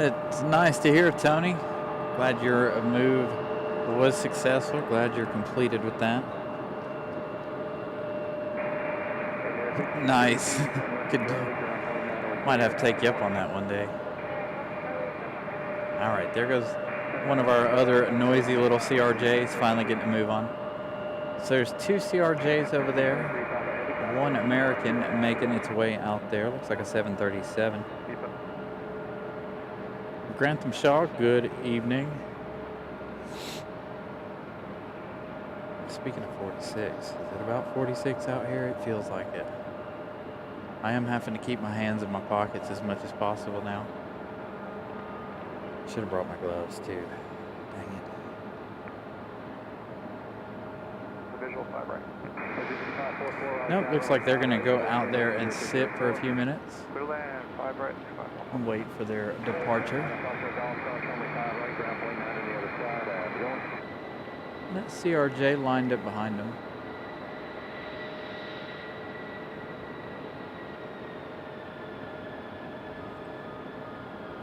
It's nice to hear, Tony. Glad your move was successful. Glad you're completed with that. Nice. Might have to take you up on that one day. All right, there goes one of our other noisy little CRJs finally getting a move on. So there's two CRJs over there. one American making its way out there. Looks like a 737. Grantham Shaw, good evening. Speaking of 46, is it about 46 out here? It feels like it. I am having to keep my hands in my pockets as much as possible now. Should have brought my gloves too. Dang it. Visual 5 right. Nope, looks like they're going to go out there and sit for a few minutes Clear land, 5 right. and wait for their departure. That CRJ lined up behind them.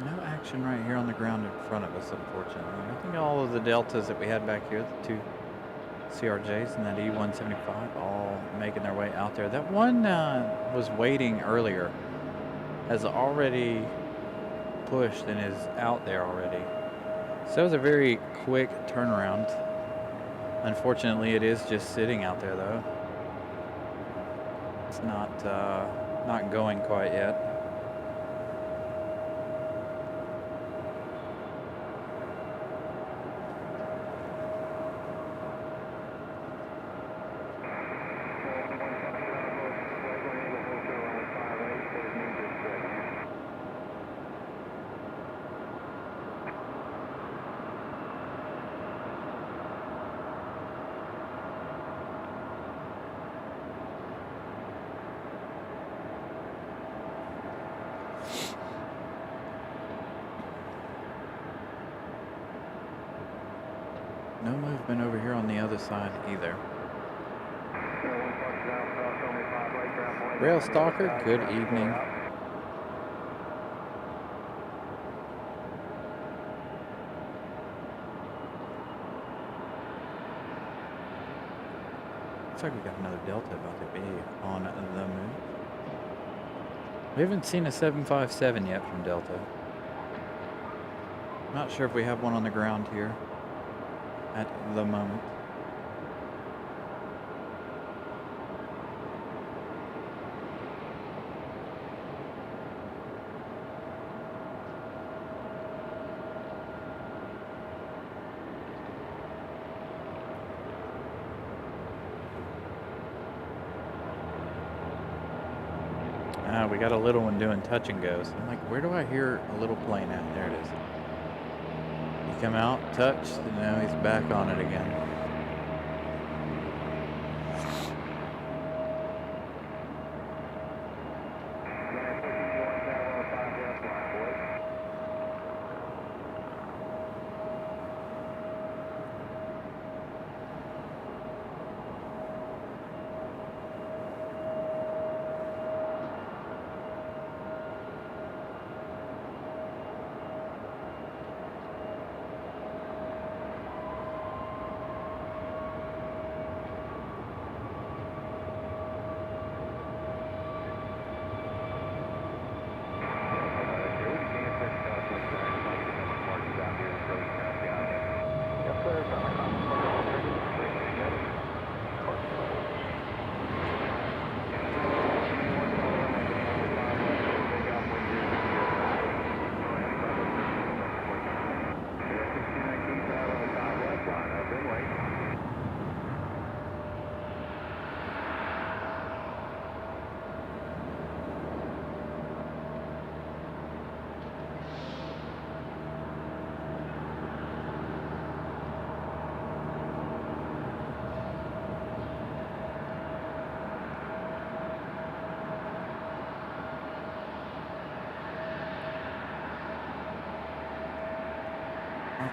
No action right here on the ground in front of us, unfortunately. I think all of the Deltas that we had back here, the two CRJs and that E-175, all making their way out there. That one was waiting earlier, has already pushed and is out there already. So it was a very quick turnaround. Unfortunately, it is just sitting out there, though. It's not going quite yet. No movement over here on the other side either. Rail Stalker, good evening. Looks like we got another Delta about to be on the move. We haven't seen a 757 yet from Delta. Not sure if we have one on the ground here at the moment. We got a little one doing touch and goes. I'm like, where do I hear a little plane at? There it is. You come out, touch, and now he's back on it again.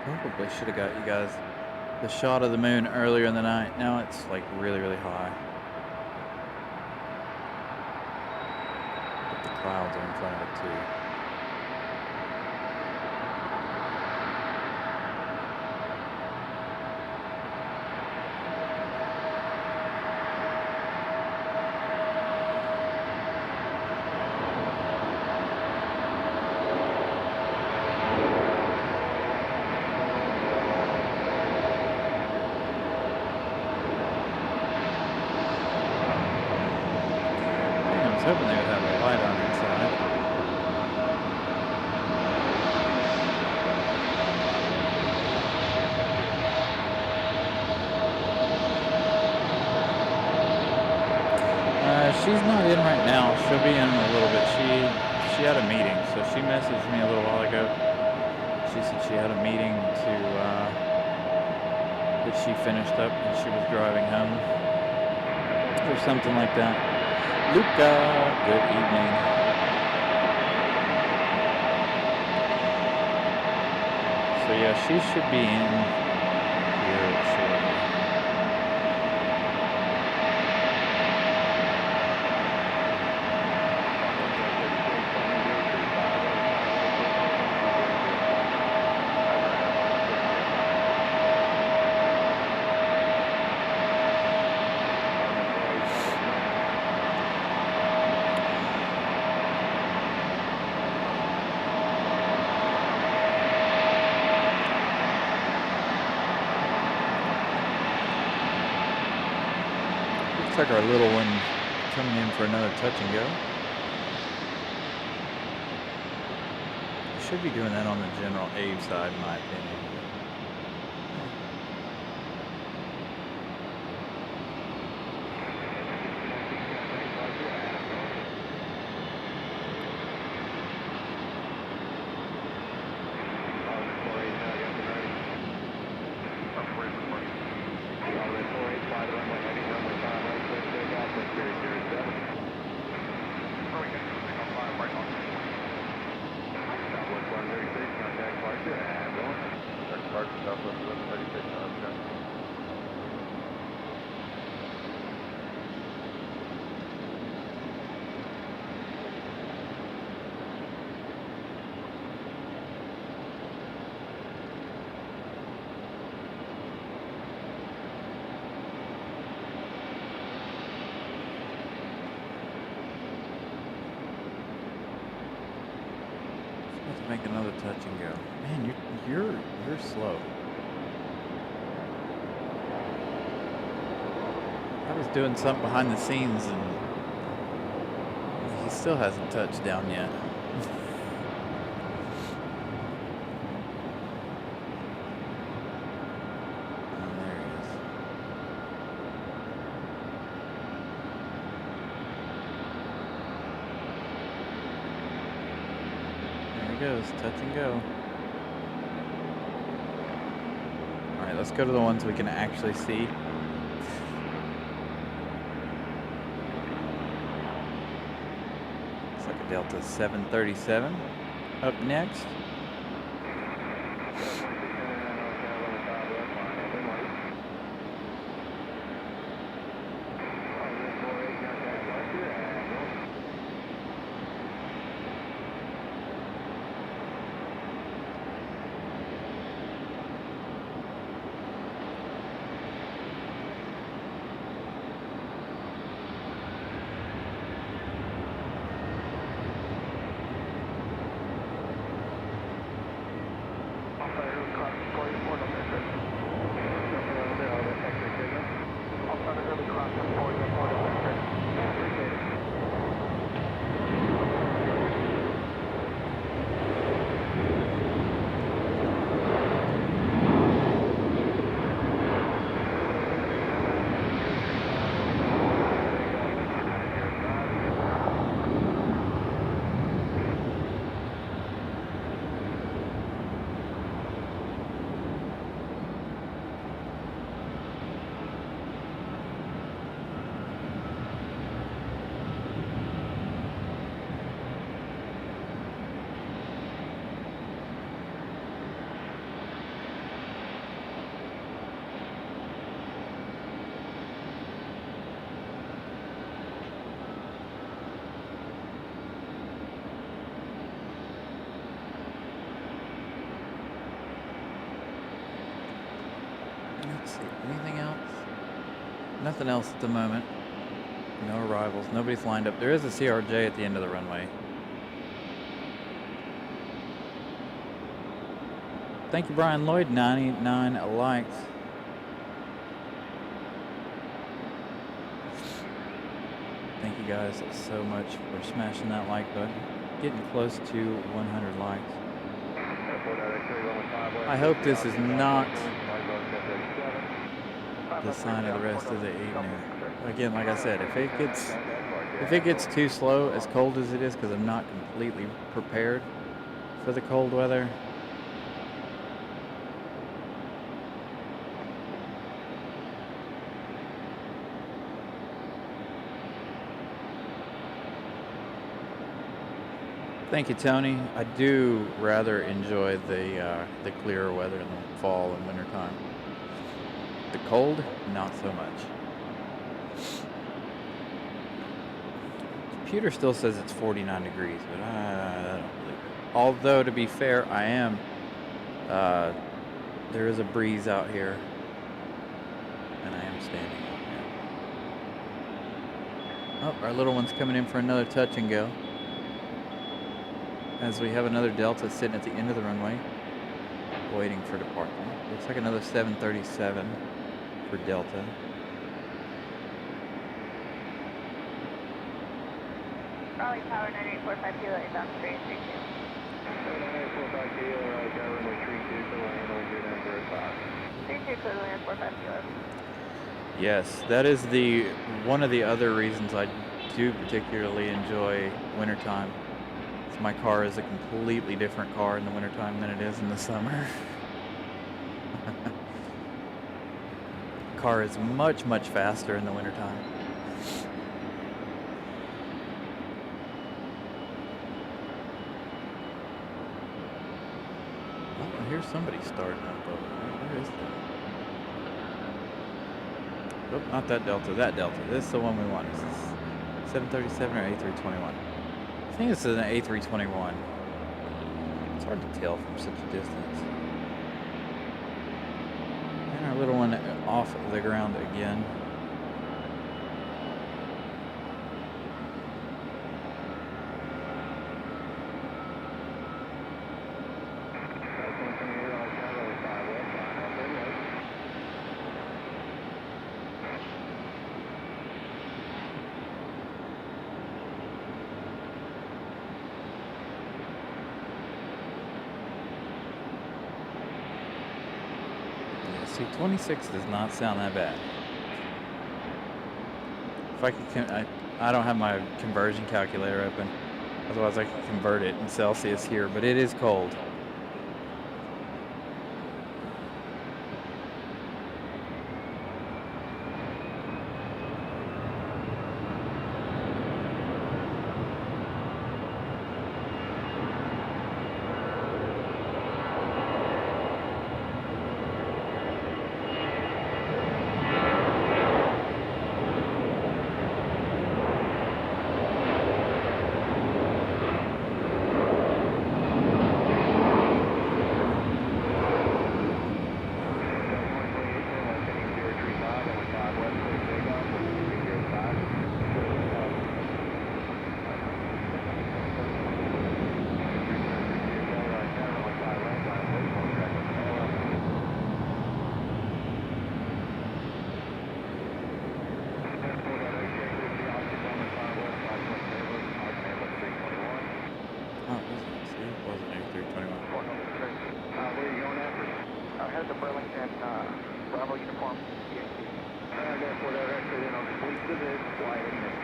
Probably should have got you guys the shot of the moon earlier in the night. Now it's like really, really high. But the clouds are in front of it too. was hoping they would have a light on inside. She's not in right now. She'll be in a little bit. She had a meeting, so she messaged me a little while ago. She said she had a meeting that she finished up and she was driving home or something like that. Luca, good evening. So yeah, she should be in here shortly. Looks like our little one coming in for another touch and go. Should be doing that on the general Ave side, in my opinion. Make another touch and go. Man, you're slow. I was doing something behind the scenes and he still hasn't touched down yet. Goes touch and go. All right, let's go to the ones we can actually see. Looks like a Delta 737 up next. Let's see, anything else? Nothing else at the moment. No arrivals. Nobody's lined up. There is a CRJ at the end of the runway. Thank you, Brian Lloyd. 99 likes. Thank you guys so much for smashing that like button. Getting close to 100 likes. I hope this is not the sign of the rest of the evening. Again, like I said, if it gets too slow, as cold as it is, because I'm not completely prepared for the cold weather. Thank you, Tony. I do rather enjoy the clearer weather in the fall and winter time. The cold, not so much. Computer still says it's 49 degrees, but I don't believe it. Although, to be fair, I am. There is a breeze out here, and I am standing up now. Oh, our little one's coming in for another touch and go. As we have another Delta sitting at the end of the runway, waiting for departure. Looks like another 737 for Delta. Raleigh Tower 9845 Kilo, inbound 332. 9845 Kilo, Tower runway 32, clear land, only 3905. 32, clear land, 45 Kilo. Yes, that is one of the other reasons I do particularly enjoy wintertime. My car is a completely different car in the wintertime than it is in the summer. Car is much, much faster in the wintertime. Oh, I hear somebody starting up over there. Where is that? Oh, not that Delta, that Delta. This is the one we want. Is this 737 or A321? I think this is an A321. It's hard to tell from such a distance. And our little one off the ground again. See, 26 does not sound that bad. If I could, I don't have my conversion calculator open. Otherwise, I could convert it in Celsius here, but it is cold.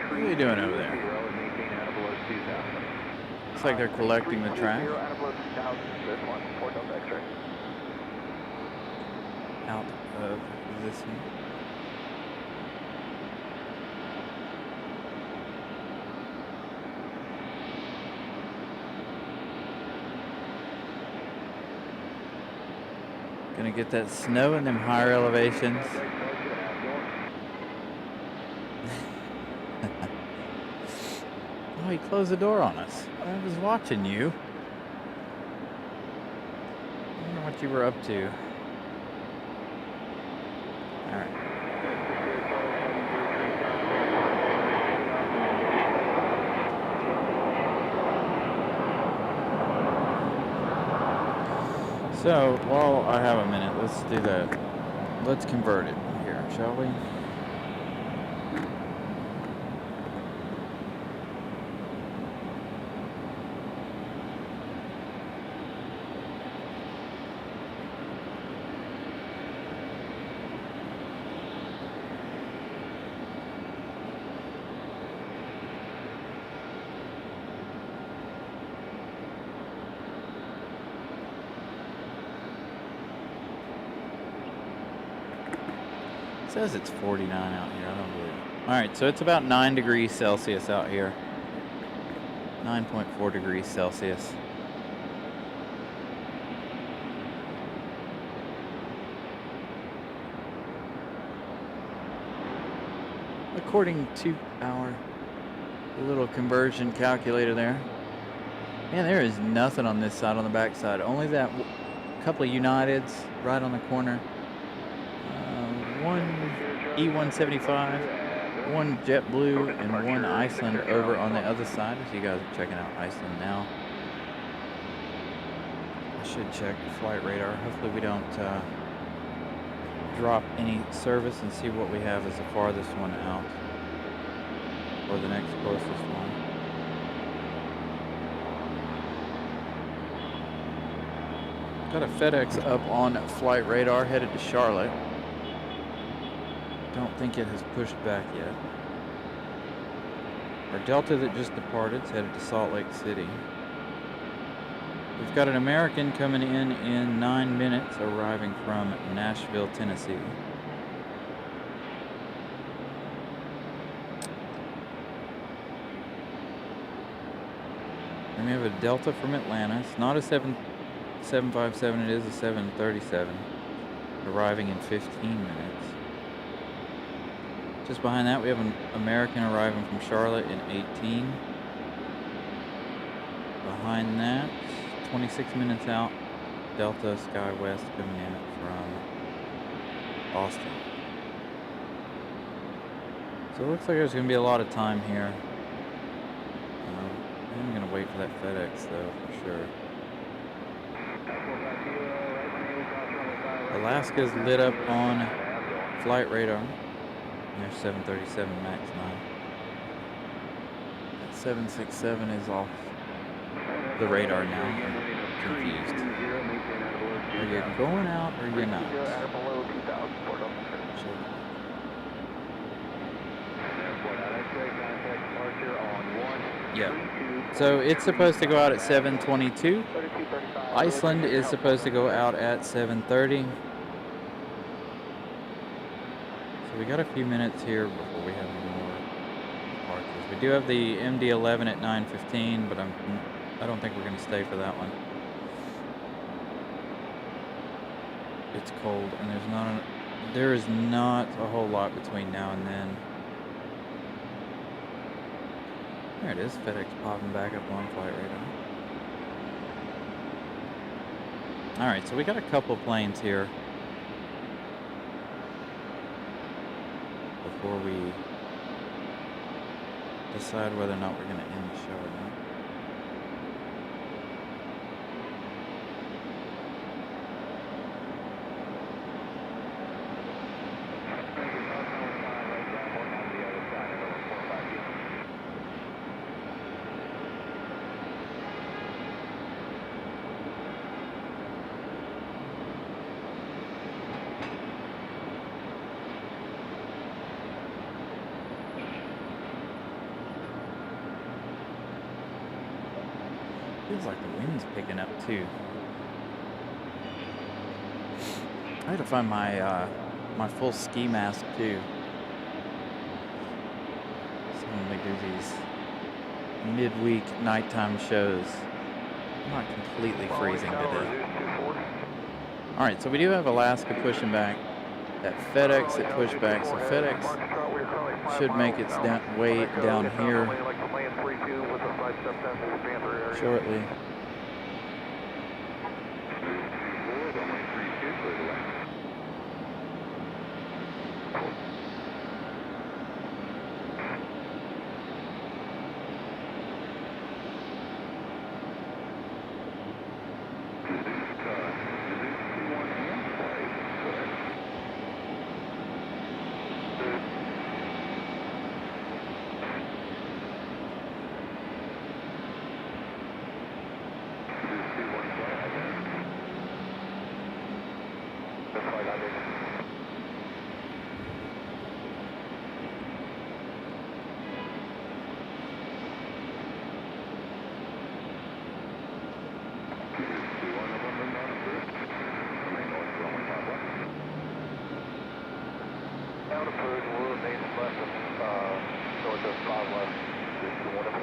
What are they doing over there? Looks like they're collecting the trash. Out of this one. Gonna get that snow in them higher elevations. Oh, he closed the door on us. I was watching you. I wonder what you were up to. All right. So, while I have a minute, let's do that. Let's convert it here, shall we? It says it's 49 out here. I don't believe it. Alright, so it's about 9 degrees Celsius out here. 9.4 degrees Celsius. According to our little conversion calculator there. Man, there is nothing on this side, on the back side. Only that couple of Uniteds right on the corner. One E175, one JetBlue, and one Iceland over on the other side. As you guys are checking out Iceland now. I should check flight radar. Hopefully we don't drop any service, and see what we have as the farthest one out, or the next closest one. Got a FedEx up on flight radar headed to Charlotte. Don't think it has pushed back yet. Our Delta that just departed is headed to Salt Lake City. We've got an American coming in 9 minutes, arriving from Nashville, Tennessee. And we have a Delta from Atlanta. It's not a 757, it is a 737, arriving in 15 minutes. Just behind that, we have an American arriving from Charlotte in 18. Behind that, 26 minutes out, Delta SkyWest coming in from Austin. So it looks like there's going to be a lot of time here. I'm going to wait for that FedEx though, for sure. Alaska's lit up on flight radar. There's 737 MAX 9. That 767 is off the radar now. I'm confused. Are you going out or you're not? Yeah. So it's supposed to go out at 7:22. Iceland is supposed to go out at 7:30. So we got a few minutes here before we have any more departures. We do have the MD-11 at 9:15, but I don't think we're going to stay for that one. It's cold, and there is not a whole lot between now and then. There it is, FedEx popping back up on flight radar. Alright, so we got a couple planes here before we decide whether or not we're going to end the show or not. Feels like the wind's picking up too. I had to find my my full ski mask too. So when we do these midweek nighttime shows, I'm not completely freezing today. Alright, so we do have Alaska pushing back. That FedEx at pushback, so FedEx should make its way down here shortly. Doing approved, we'll remain less than northwest 5 left. This is wonderful.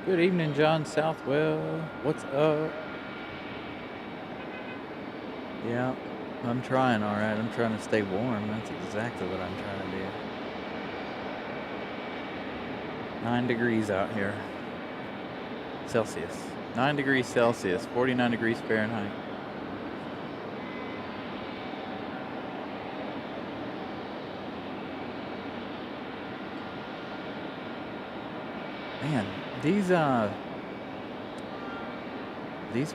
Good evening, John Southwell. What's up? Yeah, I'm trying, all right. I'm trying to stay warm. That's exactly what I'm trying to do. 9 degrees out here. Celsius. 9 degrees Celsius, 49 degrees Fahrenheit. Man, these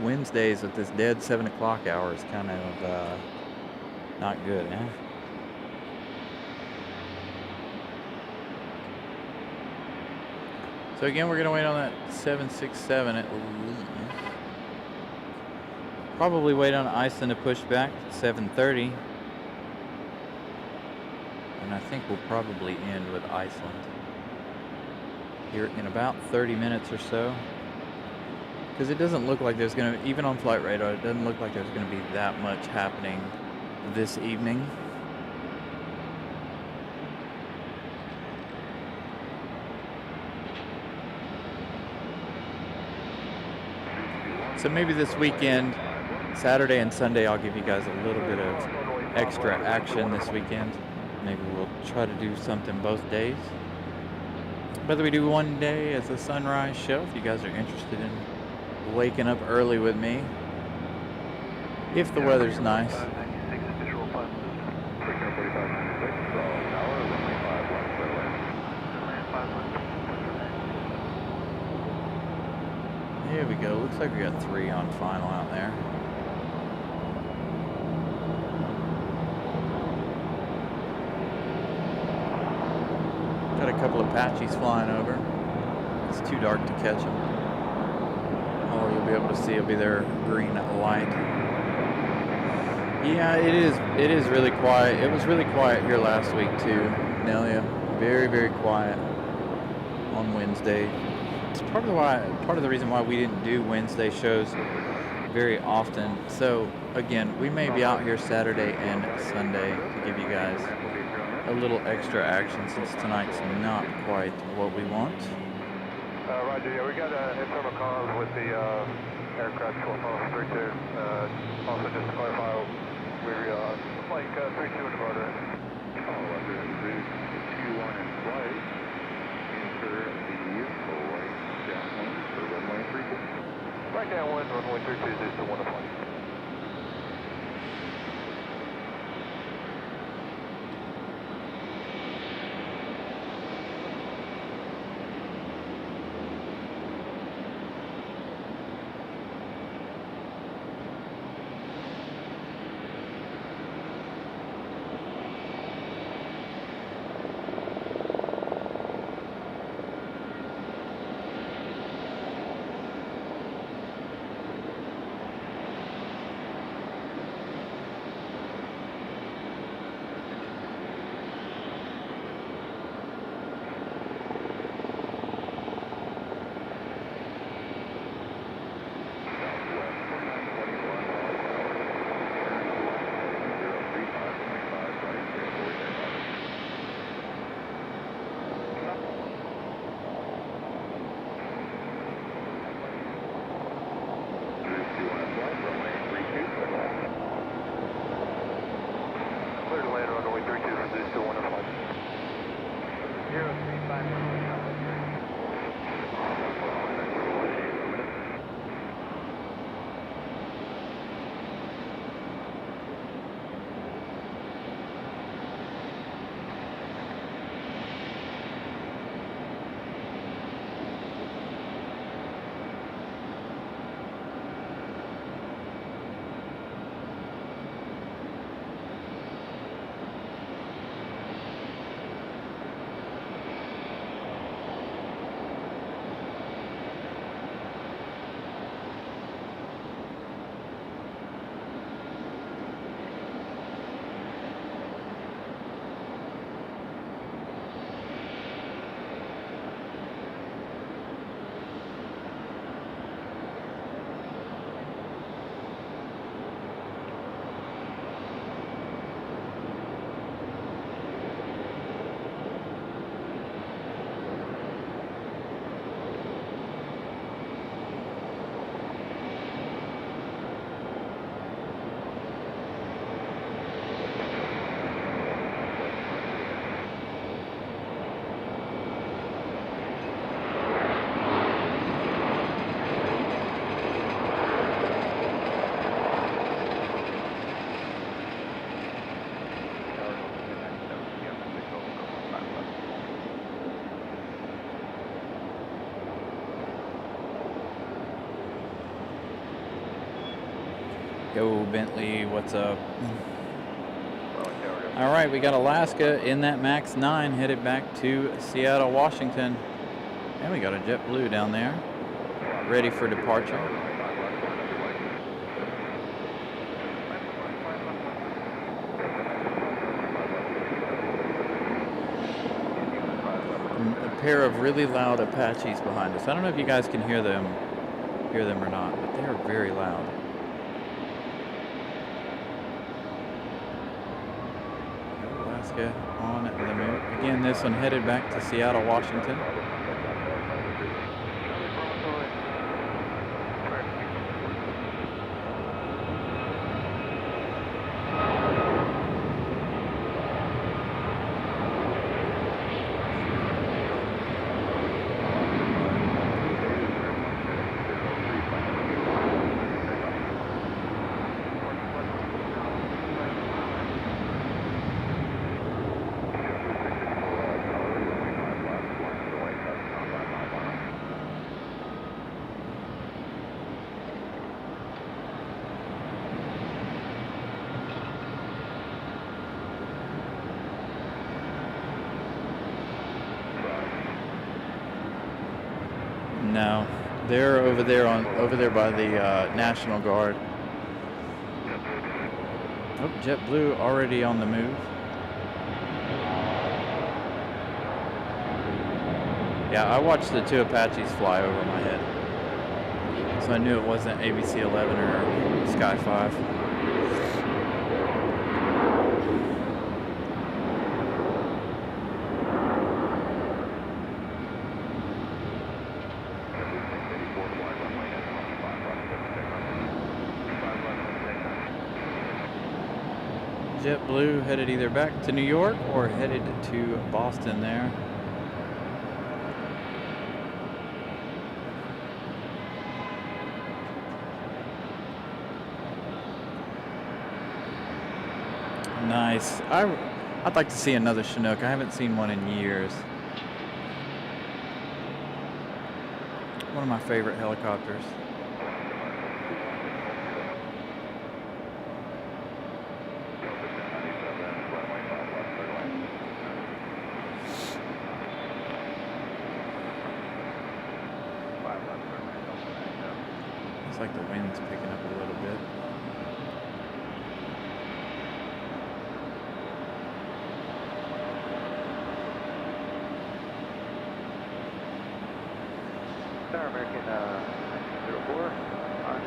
Wednesdays with this dead 7 o'clock hour is kind of not good, eh? So again, we're gonna wait on that 767 at least. Probably wait on Iceland to push back to 7:30, and I think we'll probably end with Iceland here in about 30 minutes or so, because it doesn't look like there's gonna, even on flight radar, it doesn't look like there's gonna be that much happening this evening. So maybe this weekend, Saturday and Sunday, I'll give you guys a little bit of extra action this weekend. Maybe we'll try to do something both days. Whether we do one day as a sunrise show, if you guys are interested in waking up early with me, if the weather's nice. Here we go. Looks like we got 3 on final out there. Got a couple of Apaches flying over. It's too dark to catch them. All you'll be able to see will be their green light. Yeah, it is really quiet. It was really quiet here last week too, Nelia. Very, very quiet on Wednesday. It's part of the reason why we didn't do Wednesday shows very often. So again, we may be out here Saturday and Sunday to give you guys a little extra action, since tonight's not quite what we want. Roger, yeah, we got internal calls with the aircraft 1232. Also, just to clarify, we're flight 32 in the motor. All under route 21 in flight. Enter the right downwind for runway 32. Right downwind, runway 32 is the one to flight. Yo, Bentley, what's up? Raleigh Tower. All right, we got Alaska in that Max 9 headed back to Seattle, Washington. And we got a JetBlue down there, ready for departure. A pair of really loud Apaches behind us. I don't know if you guys can hear them or not, but they are very loud. Alaska on the move. Again, this one headed back to Seattle, Washington. No, they're over there by the National Guard. Oh, JetBlue already on the move. Yeah, I watched the two Apaches fly over my head, so I knew it wasn't ABC 11 or Sky 5. JetBlue headed either back to New York or headed to Boston there. Nice. I'd like to see another Chinook. I haven't seen one in years. One of my favorite helicopters. Looks like the wind's picking up a little bit. Star American 1904 on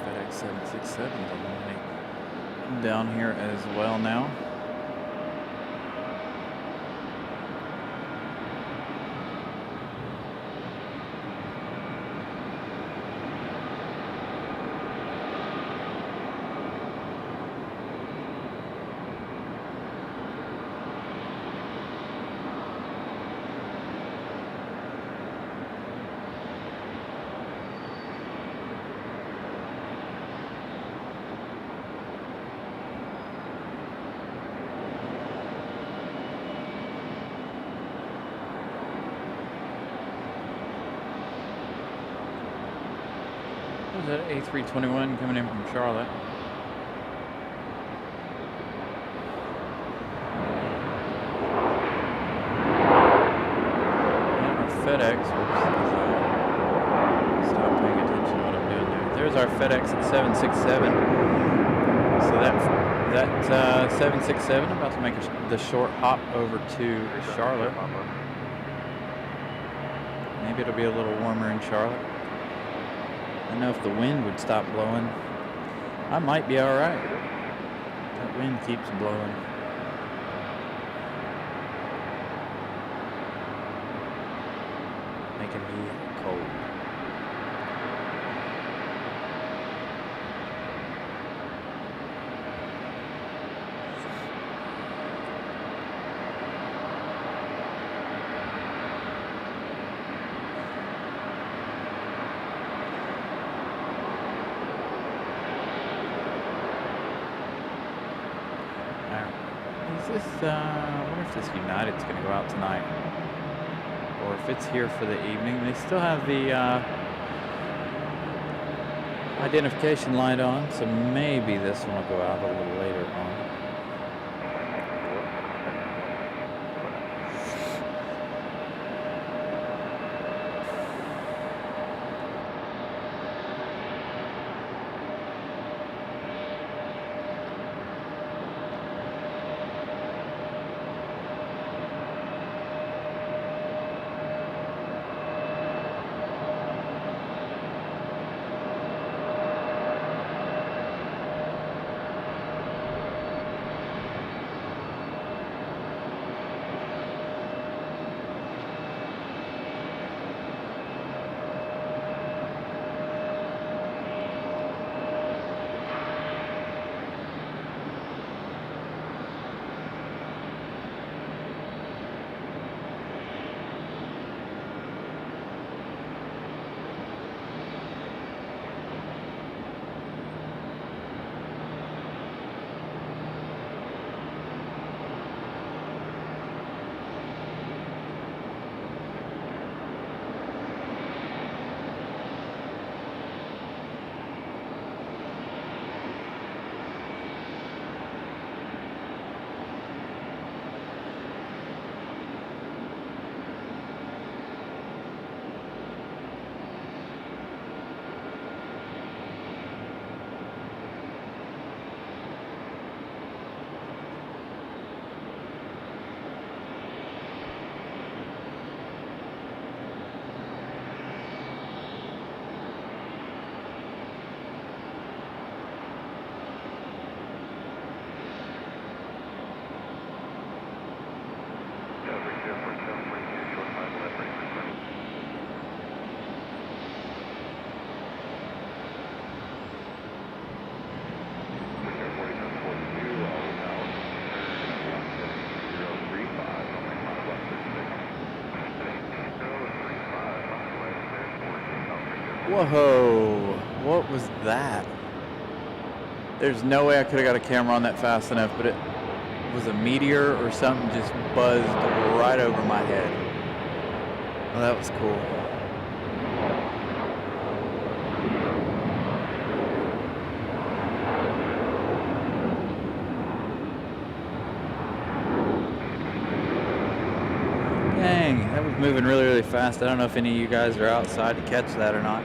FedEx 767 down here as well now. There's that A321 coming in from Charlotte. And our FedEx. Stop paying attention to what I'm doing there. There's our FedEx at 767. So that 767 about to make the short hop over to Charlotte. Maybe it'll be a little warmer in Charlotte. I don't know if the wind would stop blowing. I might be all right. That wind keeps blowing. Making me cold. I wonder if this United's going to go out tonight, or if it's here for the evening. They still have the identification light on, so maybe this one will go out a little later on. Whoa, what was that? There's no way I could have got a camera on that fast enough, but it was a meteor or something just buzzed right over my head. Well, that was cool. Dang, that was moving really, really fast. I don't know if any of you guys are outside to catch that or not.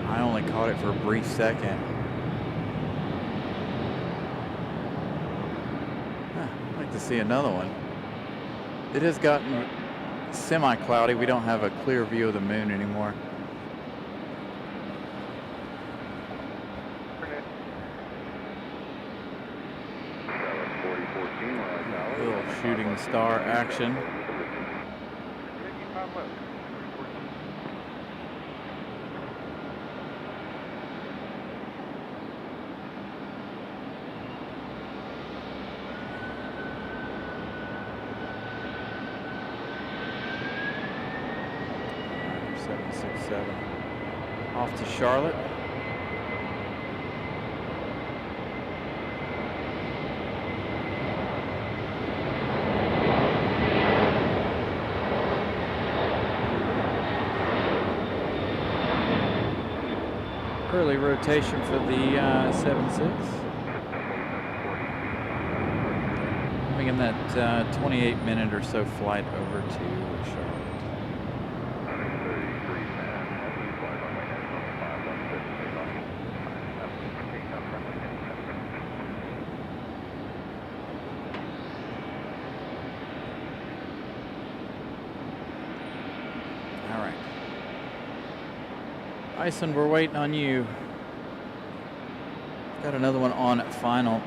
I only caught it for a brief second. I'd like to see another one. It has gotten semi-cloudy. We don't have a clear view of the moon anymore. A little shooting star action. Off to Charlotte. early rotation for the 7-6. Making that 28-minute or so flight over to Charlotte. All right. Bison, we're waiting on you. Got another one on final,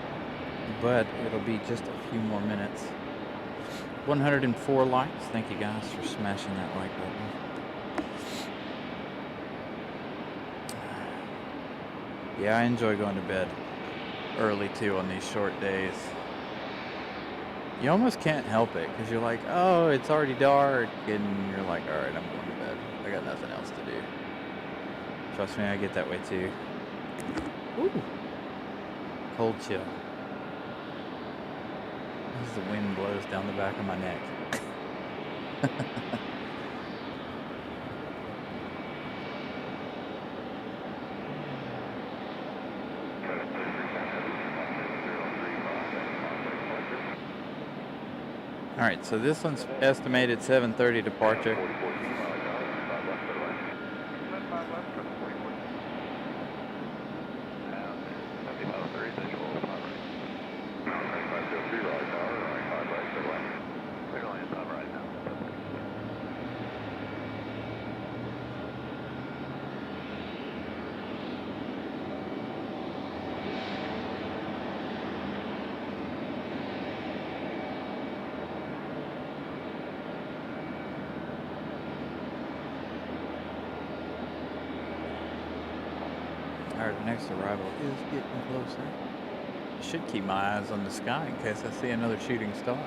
but it'll be just a few more minutes. 104 likes. Thank you guys for smashing that like button. Yeah, I enjoy going to bed early too on these short days. You almost can't help it because you're like, oh, it's already dark, and you're like, all right, I'm going to bed. I got nothing else to do. Trust me, I get that way too. Ooh. Cold chill. As the wind blows down the back of my neck. All right, so this one's estimated 7:30 departure. Our next arrival is getting closer. I should keep my eyes on the sky in case I see another shooting star.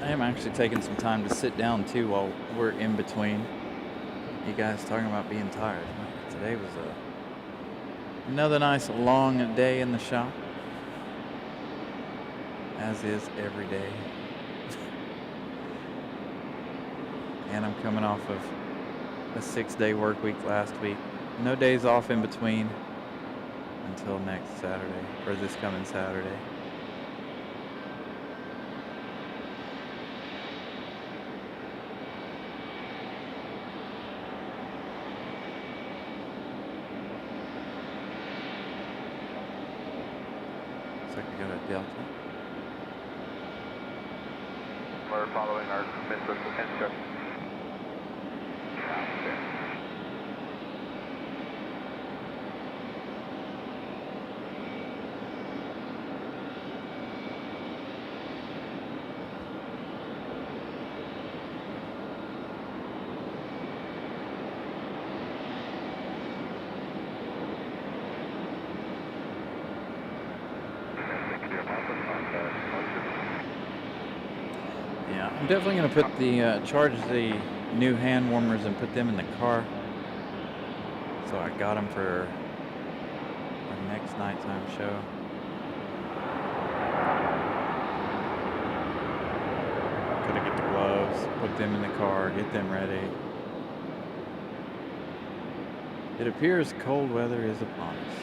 I am actually taking some time to sit down too while we're in between. You guys talking about being tired. Today was another nice long day in the shop, as is every day. And I'm coming off of a 6-day work week last week. No days off in between until next Saturday, or this coming Saturday. Delta. We're following our instructions. I'm definitely going to put the charge the new hand warmers and put them in the car. So I got them for our next nighttime show. Gotta get the gloves, put them in the car, get them ready. It appears cold weather is upon us.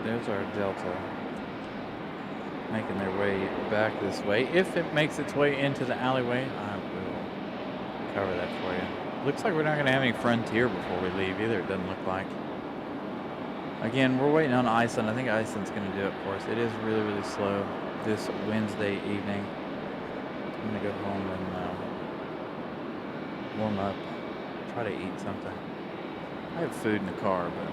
there's our Delta making their way back this way. If it makes its way into the alleyway, I will cover that for you. Looks like we're not going to have any Frontier before we leave either, it doesn't look like. Again, we're waiting on Iceland. I think Iceland's going to do it for us. It is really, really slow this Wednesday evening. I'm going to go home and warm up, try to eat something. I have food in the car, but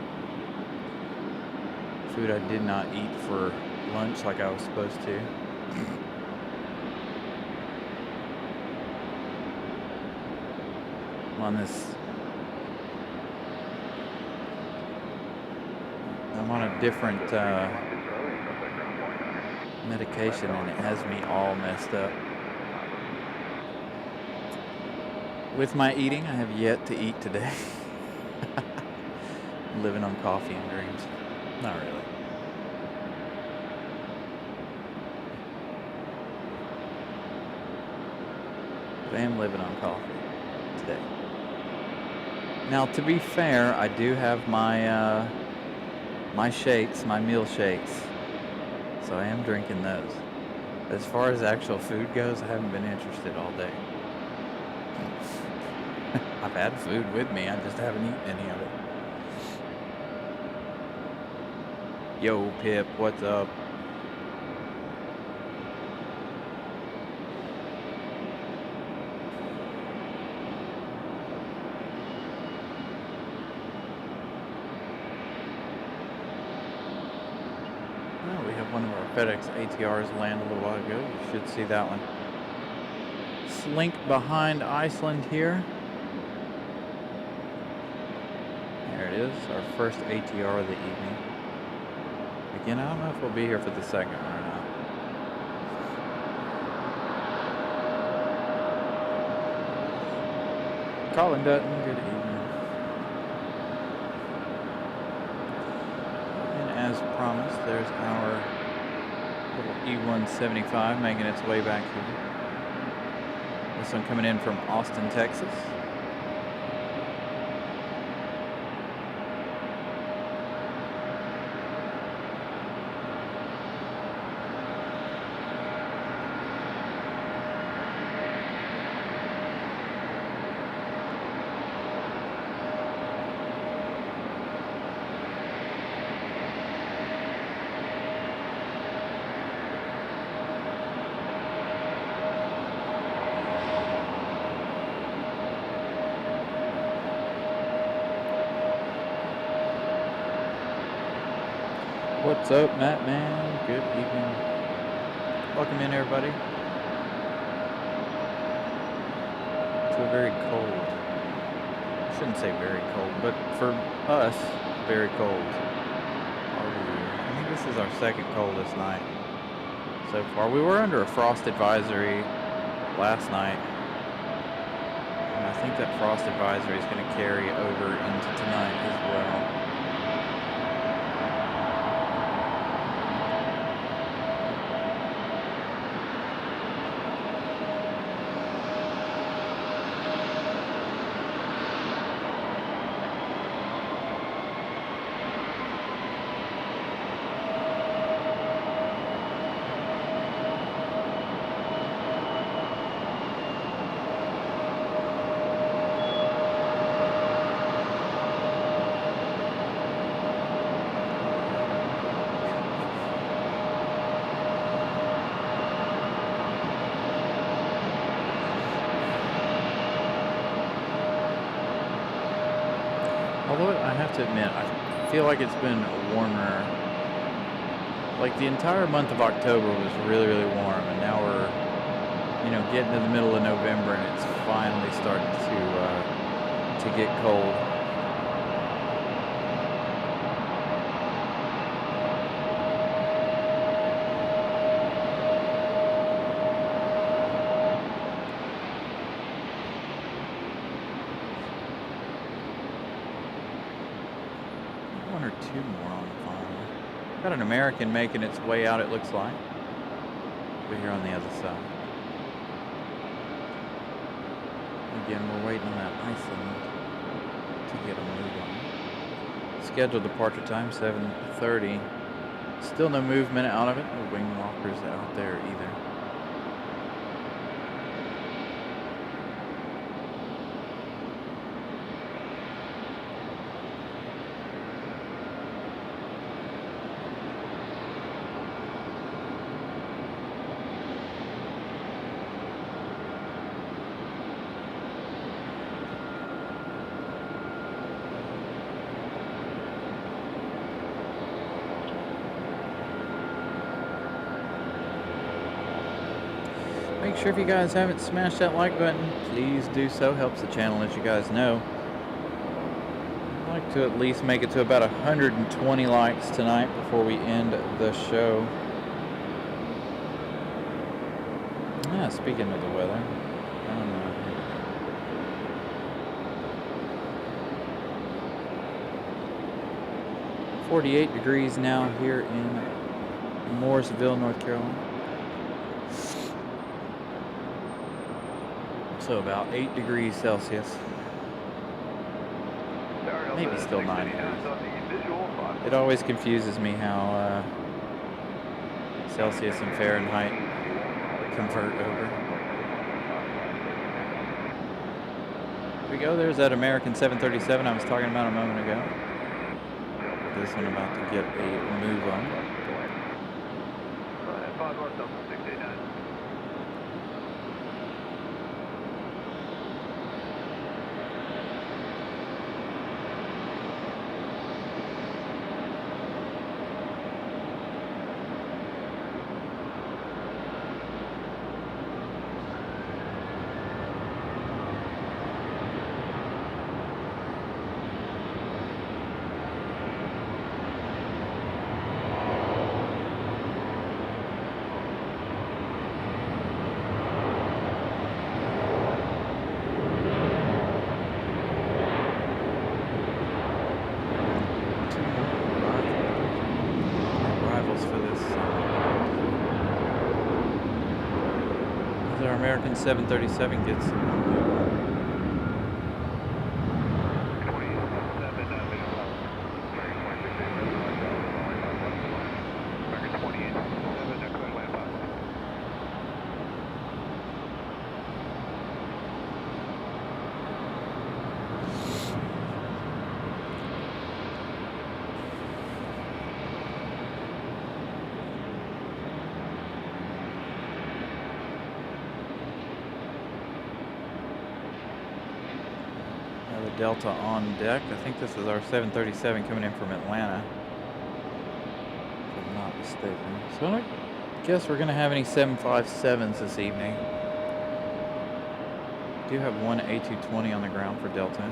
food I did not eat for lunch like I was supposed to. I'm on a different medication and it has me all messed up. With my eating, I have yet to eat today. Living on coffee and dreams. Not really. But I am living on coffee today. Now, to be fair, I do have my my shakes, my meal shakes. So I am drinking those. As far as actual food goes, I haven't been interested all day. I've had food with me, I just haven't eaten any of it. Yo, Pip, what's up? Well, we have one of our FedEx ATRs land a little while ago. You should see that one. Slink behind Iceland here. There it is, our first ATR of the evening. Again, I don't know if we'll be here for the second one or not. Colin Dutton, good evening. And as promised, there's our little E175 making its way back here. This one coming in from Austin, Texas. What's up, Matt Man? Good evening. Welcome in, everybody, to a very cold, I shouldn't say very cold, but for us, very cold. I think this is our second coldest night so far. We were under a frost advisory last night, and I think that frost advisory is going to carry over into tonight as well. Although I have to admit, I feel like it's been warmer. Like the entire month of October was really, really warm, and now we're, getting to the middle of November, and it's finally starting to get cold. One or two more on the final. Got an American making its way out, it looks like. Over here on the other side. Again, we're waiting on that Iceland to get a move on. Scheduled departure time, 7:30 Still no movement out of it. No wing walkers out there either. Make sure if you guys haven't smashed that like button, please do so. Helps the channel, as you guys know. I'd like to at least make it to about 120 likes tonight before we end the show. Yeah, speaking of the weather, I don't know. 48 degrees now here in Morrisville, North Carolina. So about 8 degrees Celsius. Maybe still 9 degrees. It always confuses me how Celsius and Fahrenheit convert over. Here we go. There's that American 737 I was talking about a moment ago. This one about to get a move on. American 737 gets Delta on deck. I think this is our 737 coming in from Atlanta, if I'm not mistaken. So I don't guess we're going to have any 757s this evening. Do have one A220 on the ground for Delta.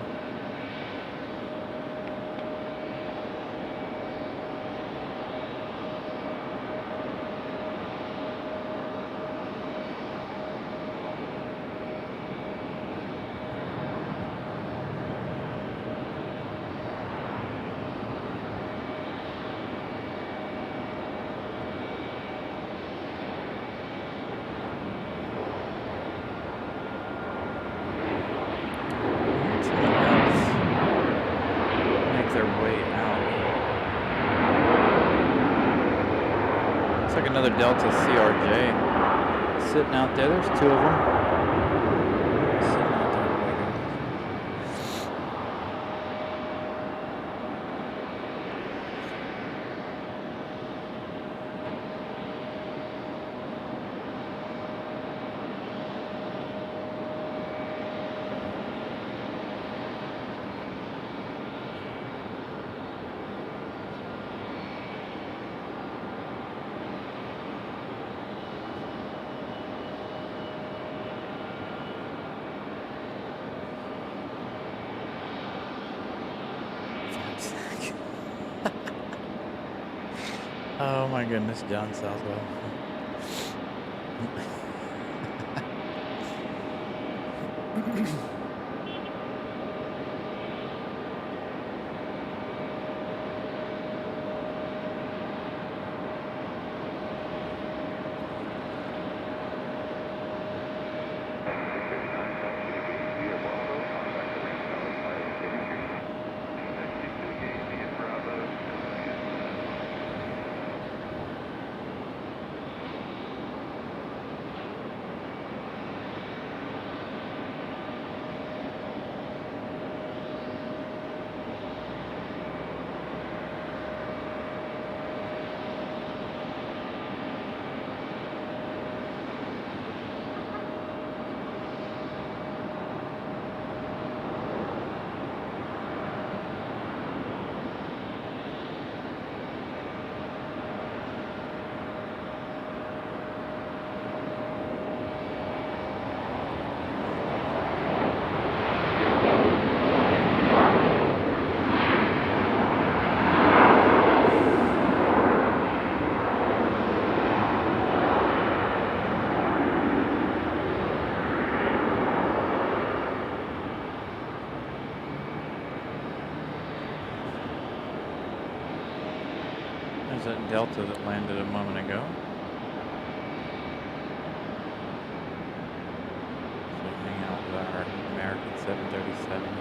Another Delta CRJ sitting out there. There's two of them. Oh my goodness, John Southwell. Was that Delta that landed a moment ago? So hang out with our American 737 here.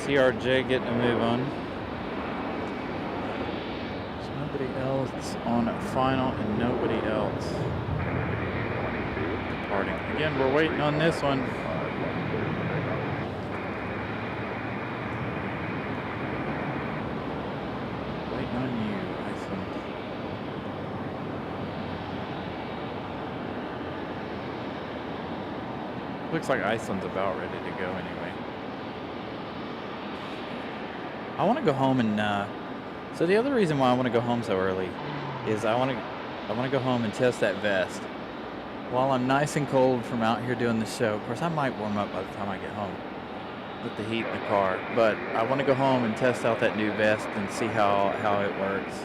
CRJ getting a move on. There's nobody else on final and nobody else departing. Again, we're waiting on this one. Waiting on you, Iceland. Looks like Iceland's about ready to go anyway. I want to go home and so the other reason why I want to go home so early is I want to go home and test that vest while I'm nice and cold from out here doing the show. Of course, I might warm up by the time I get home with the heat in the car, but I want to go home and test out that new vest and see how it works.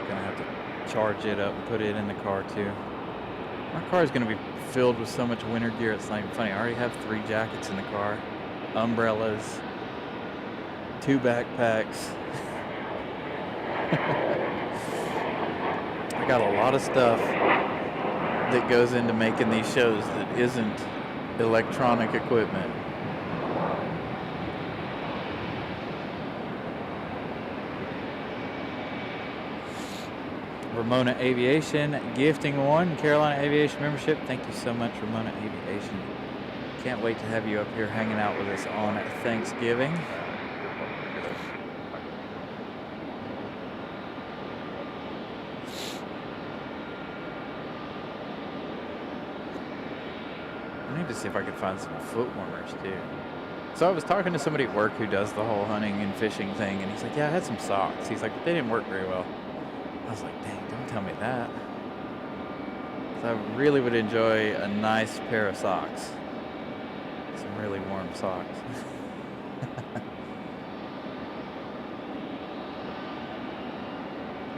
Gonna have to charge it up and put it in the car too. My car is gonna be filled with so much winter gear, it's not even funny. I already have 3 jackets in the car. Umbrellas, 2 backpacks. I got a lot of stuff that goes into making these shows that isn't electronic equipment. Ramona Aviation gifting 1 Carolina Aviation membership. Thank you so much, Ramona Aviation. Can't wait to have you up here hanging out with us on Thanksgiving. I need to see if I can find some foot warmers too. So I was talking to somebody at work who does the whole hunting and fishing thing, and he's like, yeah, I had some socks. He's like, they didn't work very well. I was like, dang, don't tell me that. So I really would enjoy a nice pair of socks. Some really warm socks.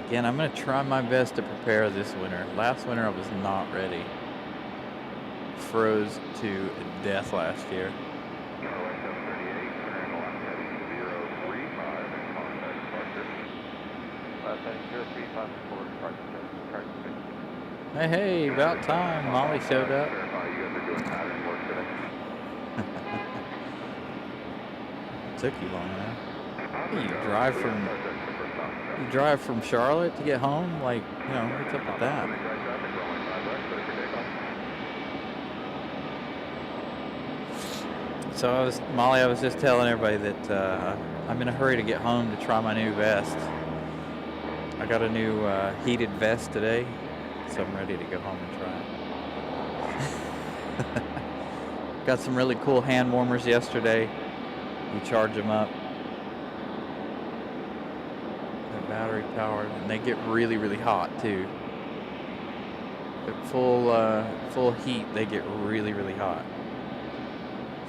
Again, I'm going to try my best to prepare this winter. Last winter I was not ready. Froze to death last year. Hey, about time. Molly showed up. Took you long enough. You drive from Charlotte to get home? Like, you know, what's up with that? So Molly, I was just telling everybody that I'm in a hurry to get home to try my new vest. I got a new heated vest today, so I'm ready to go home and try it. Got some really cool hand warmers yesterday. You charge them up. They're battery powered, and they get really, really hot too. At full heat, they get really, really hot.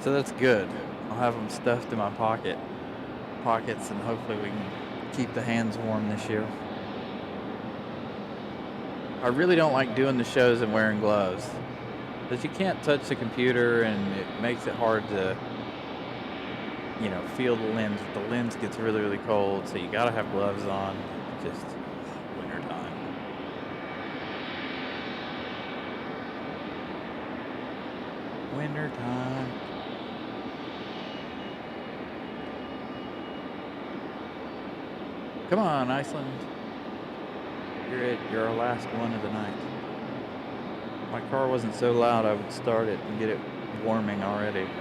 So that's good. I'll have them stuffed in my pockets, and hopefully we can keep the hands warm this year. I really don't like doing the shows and wearing gloves, because you can't touch the computer, and it makes it hard to, you know, feel the lens. The lens gets really, really cold, so you gotta have gloves on. Just winter time. Winter time. Come on, Iceland. You're our last one of the night. My car wasn't so loud, I would start it and get it warming already. Car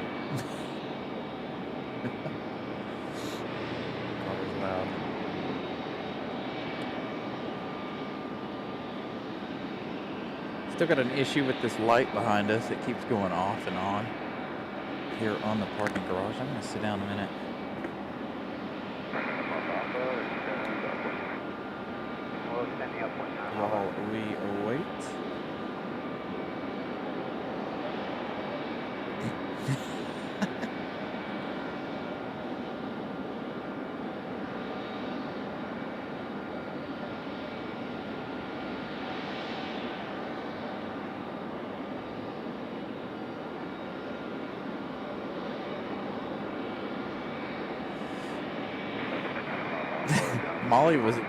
was loud. Still got an issue with this light behind us. It keeps going off and on here on the parking garage. I'm going to sit down a minute. While we await.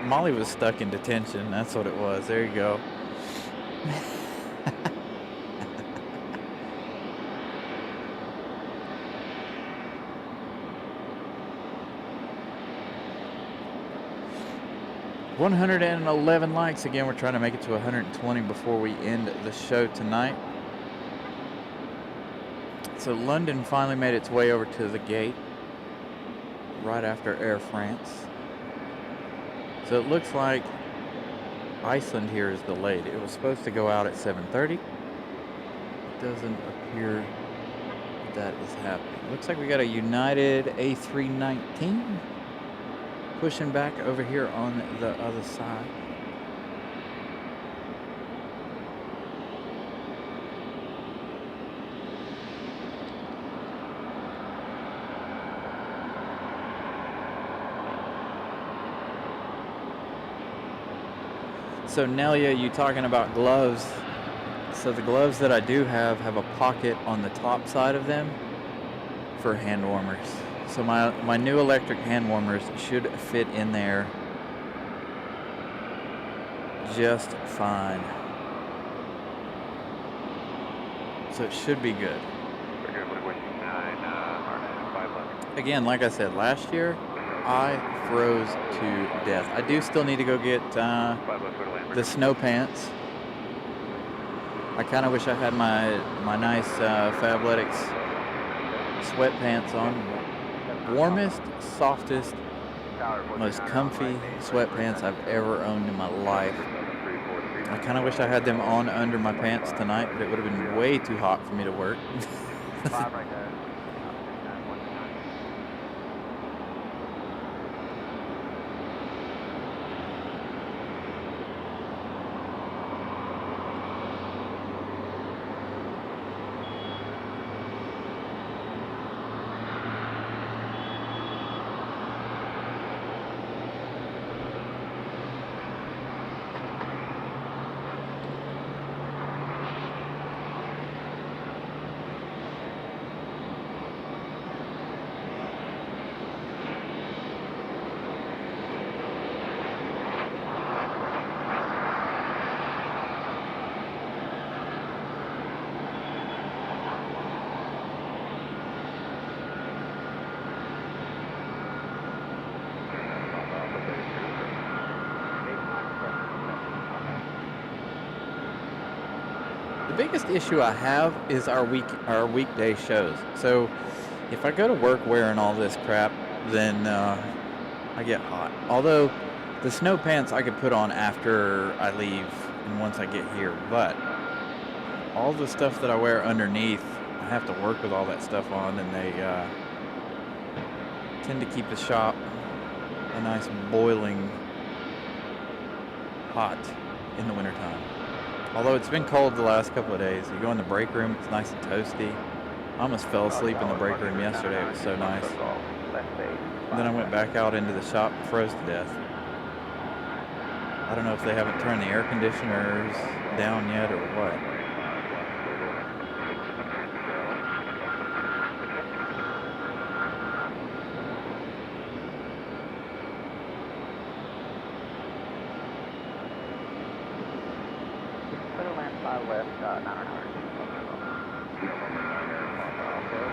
Molly was stuck in detention. That's what it was. There you go. $111 likes. Again, we're trying to make it to 120 before we end the show tonight. So London finally made its way over to the gate right after Air France. So it looks like Iceland here is delayed. It was supposed to go out at 7:30. It doesn't appear that is happening. Looks like we got a United A319 pushing back over here on the other side. So Nelia, you talking about gloves. So the gloves that I do have a pocket on the top side of them for hand warmers. So my new electric hand warmers should fit in there just fine. So it should be good. Again, like I said, last year I froze to death. I do still need to go get the snow pants. I kind of wish I had my nice Fabletics sweatpants on. Warmest, softest, most comfy sweatpants I've ever owned in my life. I kind of wish I had them on under my pants tonight, but it would have been way too hot for me to work. The biggest issue I have is our weekday shows. So if I go to work wearing all this crap, then I get hot. Although the snow pants I could put on after I leave and once I get here, but all the stuff that I wear underneath, I have to work with all that stuff on, and they tend to keep the shop a nice boiling hot in the wintertime. Although it's been cold the last couple of days. You go in the break room, it's nice and toasty. I almost fell asleep in the break room yesterday. It was so nice. And then I went back out into the shop and froze to death. I don't know if they haven't turned the air conditioners down yet or what.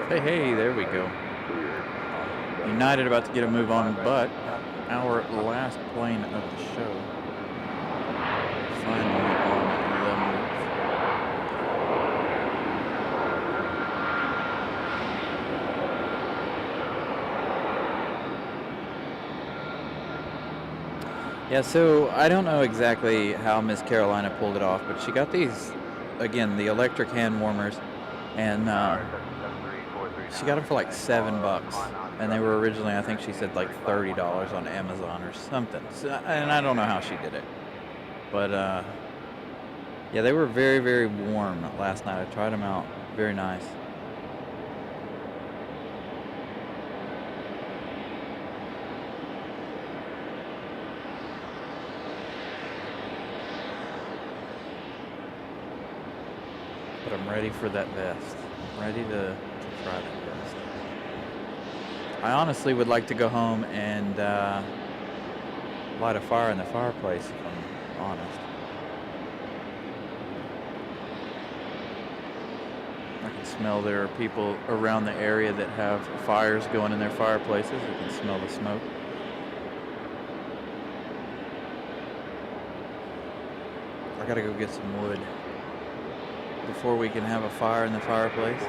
Hey, there we go. United about to get a move on, but our last plane of the show finally on the move. Yeah, so I don't know exactly how Miss Carolina pulled it off, but she got these, again, the electric hand warmers, and she got them for like $7, and they were originally, I think she said like $30 on Amazon or something. So, and I don't know how she did it, but yeah, they were very, very warm last night. I tried them out. Very nice. But I'm ready for that vest. I'm ready to try that vest. I honestly would like to go home and light a fire in the fireplace, if I'm honest. I can smell there are people around the area that have fires going in their fireplaces. I can smell the smoke. I gotta go get some wood before we can have a fire in the fireplace.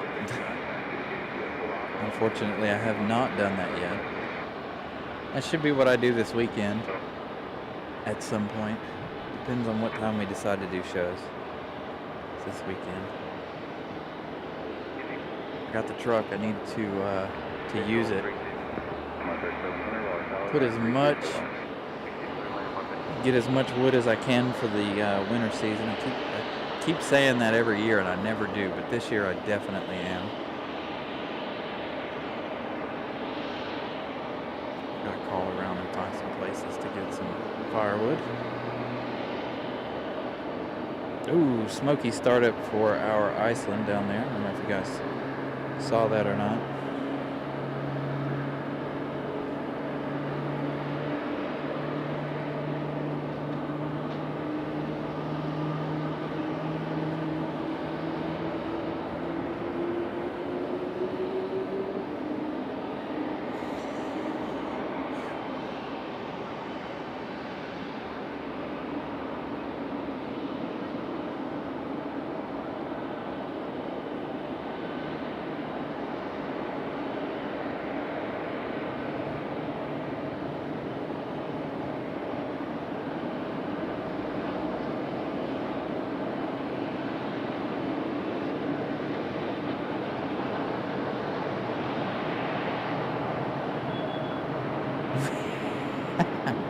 Unfortunately, I have not done that yet. That should be what I do this weekend at some point. Depends on what time we decide to do shows. It's this weekend. I got the truck. I need to use it. Get as much wood as I can for the winter season. I keep saying that every year, and I never do, but this year I definitely am. Gotta call around and find some places to get some firewood. Ooh, smoky startup for our Iceland down there. I don't know if you guys saw that or not.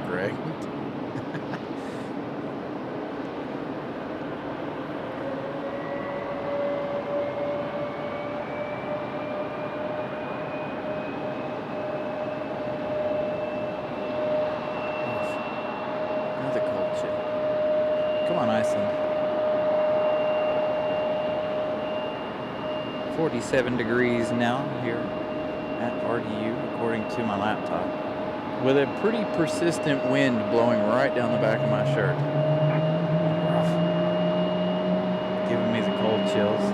Greg. Another cold chill. Come on, Iceland. 47 degrees now here at RDU, according to my laptop, with a pretty persistent wind blowing right down the back of my shirt. Rough. Giving me the cold chills.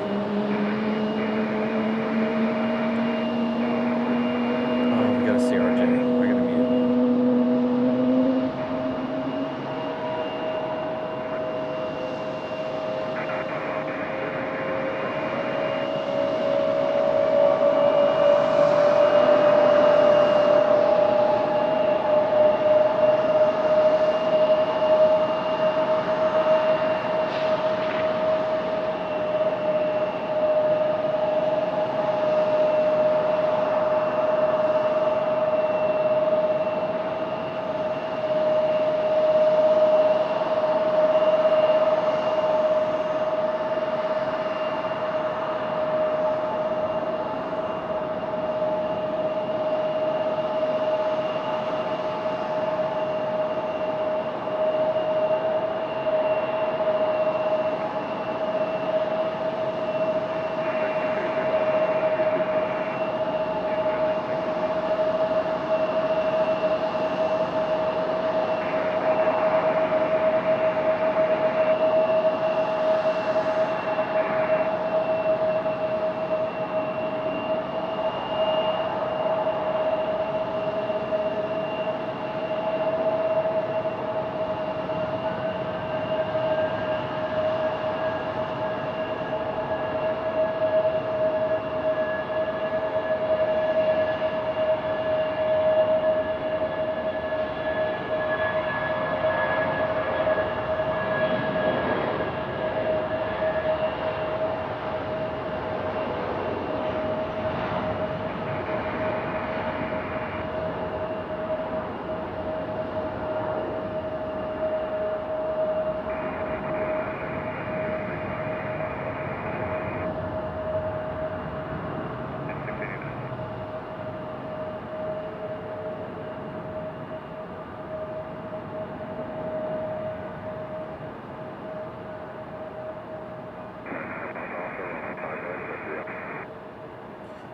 Oh, we got a CRJ. I gotta mute.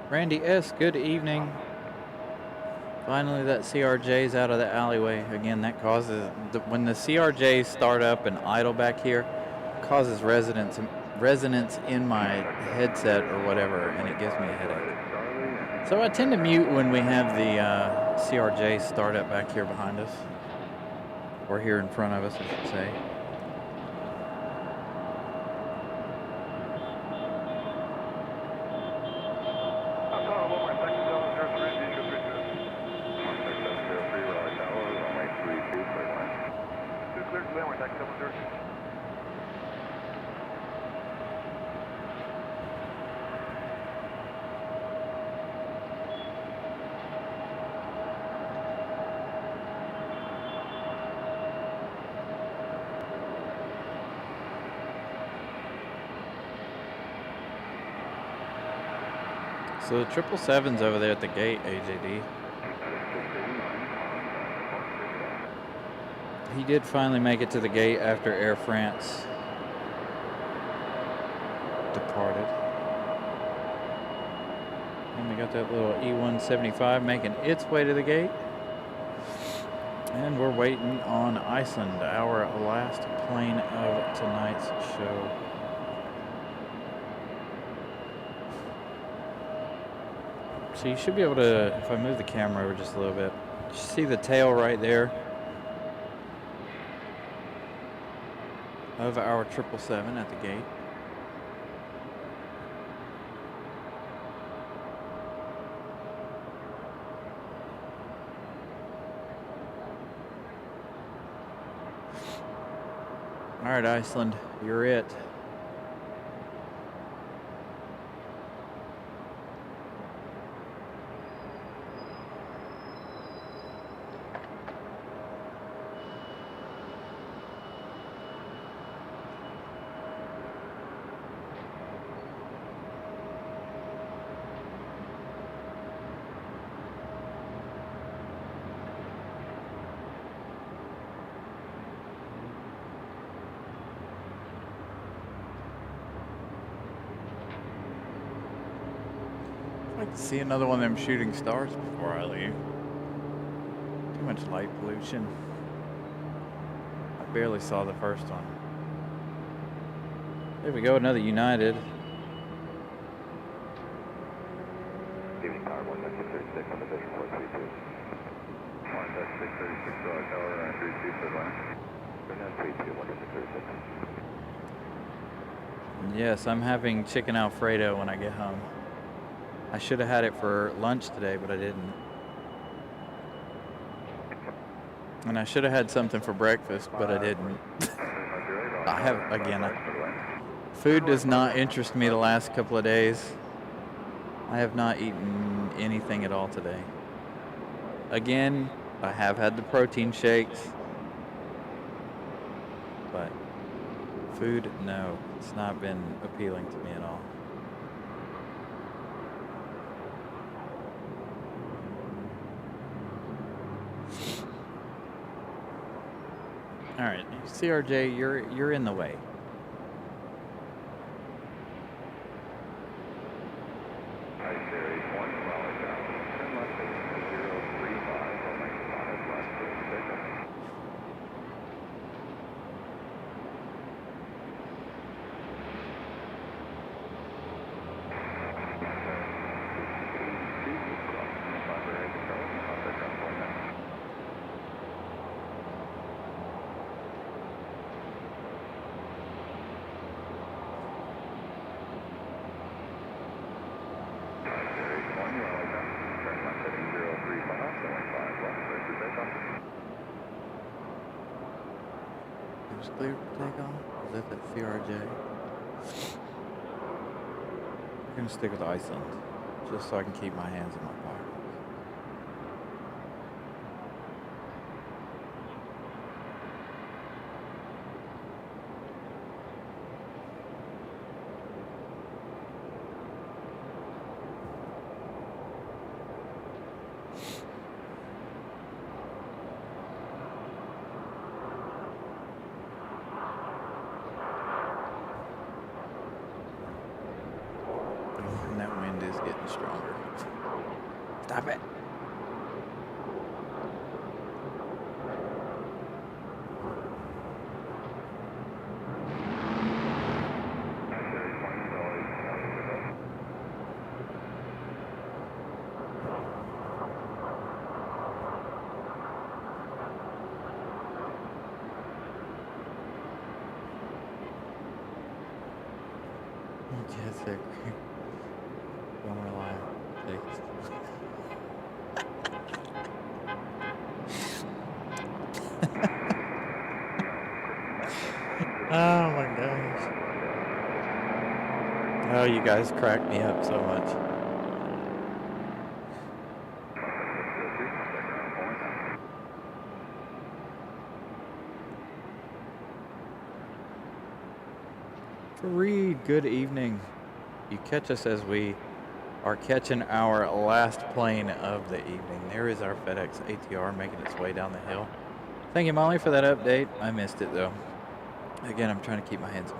Randy S., good evening. Finally, that CRJ's out of the alleyway. Again, that causes, when the CRJs start up and idle back here, causes resonance in my headset or whatever, and it gives me a headache. So I tend to mute when we have the CRJs start up back here behind us, or here in front of us, I should say. So the 777's over there at the gate, AJD. He did finally make it to the gate after Air France departed. And we got that little E-175 making its way to the gate. And we're waiting on Iceland, our last plane of tonight's show. So you should be able to, if I move the camera over just a little bit, you see the tail right there of our 777 at the gate. All right, Iceland, you're it. I'd like to see another one of them shooting stars before I leave. Too much light pollution. I barely saw the first one. There we go, another United. Evening Tower 1636 on the Vision 432. 1636 Tower, 32 for Atlanta. 32, 1636. Yes, I'm having chicken Alfredo when I get home. I should have had it for lunch today, but I didn't. And I should have had something for breakfast, but I didn't. Food does not interest me the last couple of days. I have not eaten anything at all today. Again, I have had the protein shakes, but food, no, it's not been appealing to me at all. All right, CRJ, you're in the way. Clear for takeoff? Is that the CRJ? I'm gonna stick with Iceland, just so I can keep my hands in my pockets. And that wind is getting stronger. Stop it. Yes, sir. Don't rely on text. Oh my gosh. Oh, you guys crack me up so much. Fareed, good evening. You catch us as we are catching our last plane of the evening. There is our FedEx ATR making its way down the hill. Thank you, Molly, for that update. I missed it, though. Again, I'm trying to keep my hands on.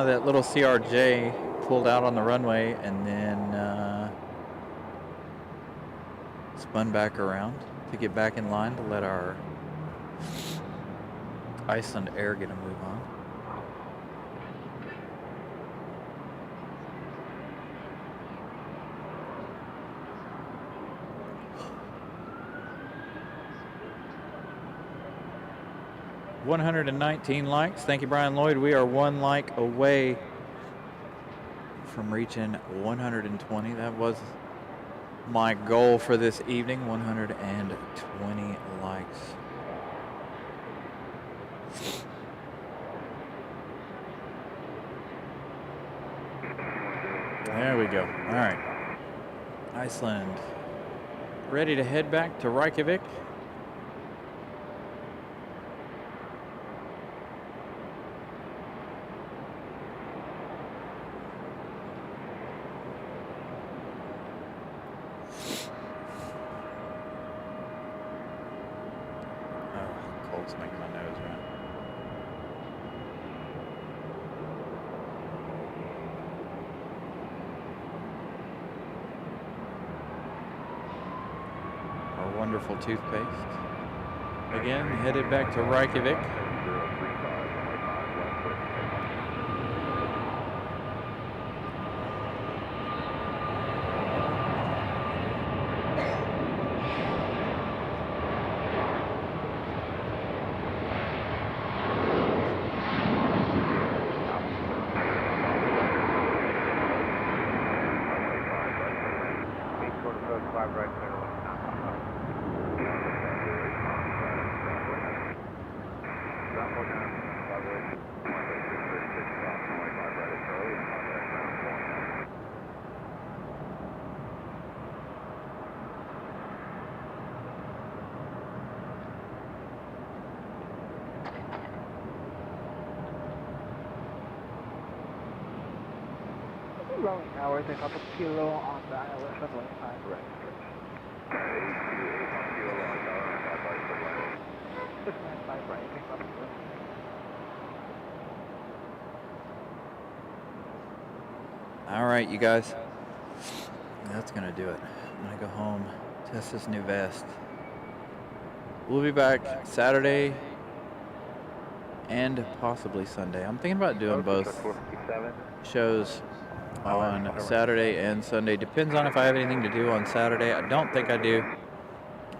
That little CRJ pulled out on the runway and then spun back around to get back in line to let our Iceland Air get a move on. $119 likes. Thank you, Brian Lloyd. We are 1 like away from reaching 120. That was my goal for this evening, 120 likes. There we go. All right. Iceland ready to head back to Reykjavik. Cold's making my nose run. Our wonderful toothpaste. Again, headed back to Reykjavik. Rolling tower, take up a kilo on the ILS runway 5 right. 695 right, take up a kilo. All right, you guys. That's going to do it. I'm going to go home, test this new vest. We'll be back Saturday and possibly Sunday. I'm thinking about doing both shows on Saturday and Sunday. Depends on if I have anything to do on Saturday. I don't think I do.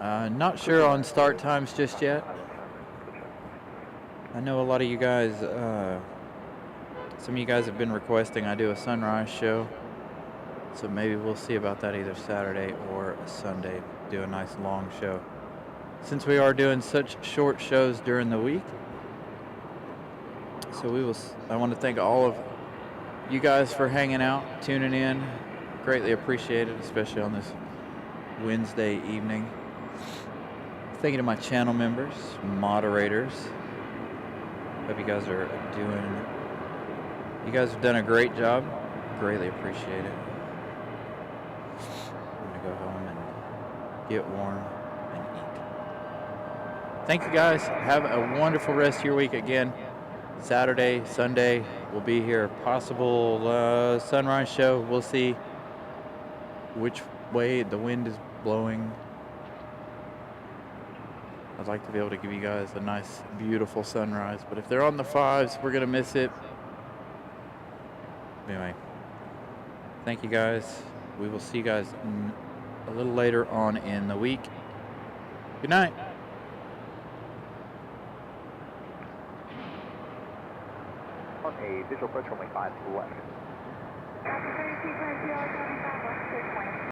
Not sure on start times just yet. I know a lot of you guys, some of you guys have been requesting I do a sunrise show. So maybe we'll see about that either Saturday or Sunday. Do a nice long show. Since we are doing such short shows during the week. So I want to thank all of you guys for hanging out, tuning in. Greatly appreciated, especially on this Wednesday evening. Thank you to my channel members, moderators. Hope you guys are doing, you guys have done a great job. Greatly appreciate it. I'm gonna go home and get warm and eat. Thank you guys. Have a wonderful rest of your week again. Saturday, Sunday, we'll be here. Possible sunrise show. We'll see which way the wind is blowing. I'd like to be able to give you guys a nice, beautiful sunrise, but if they're on the 5s, we're gonna miss it. Anyway, thank you guys. We will see you guys a little later on in the week. Good night. On a visual approach runway 5 left.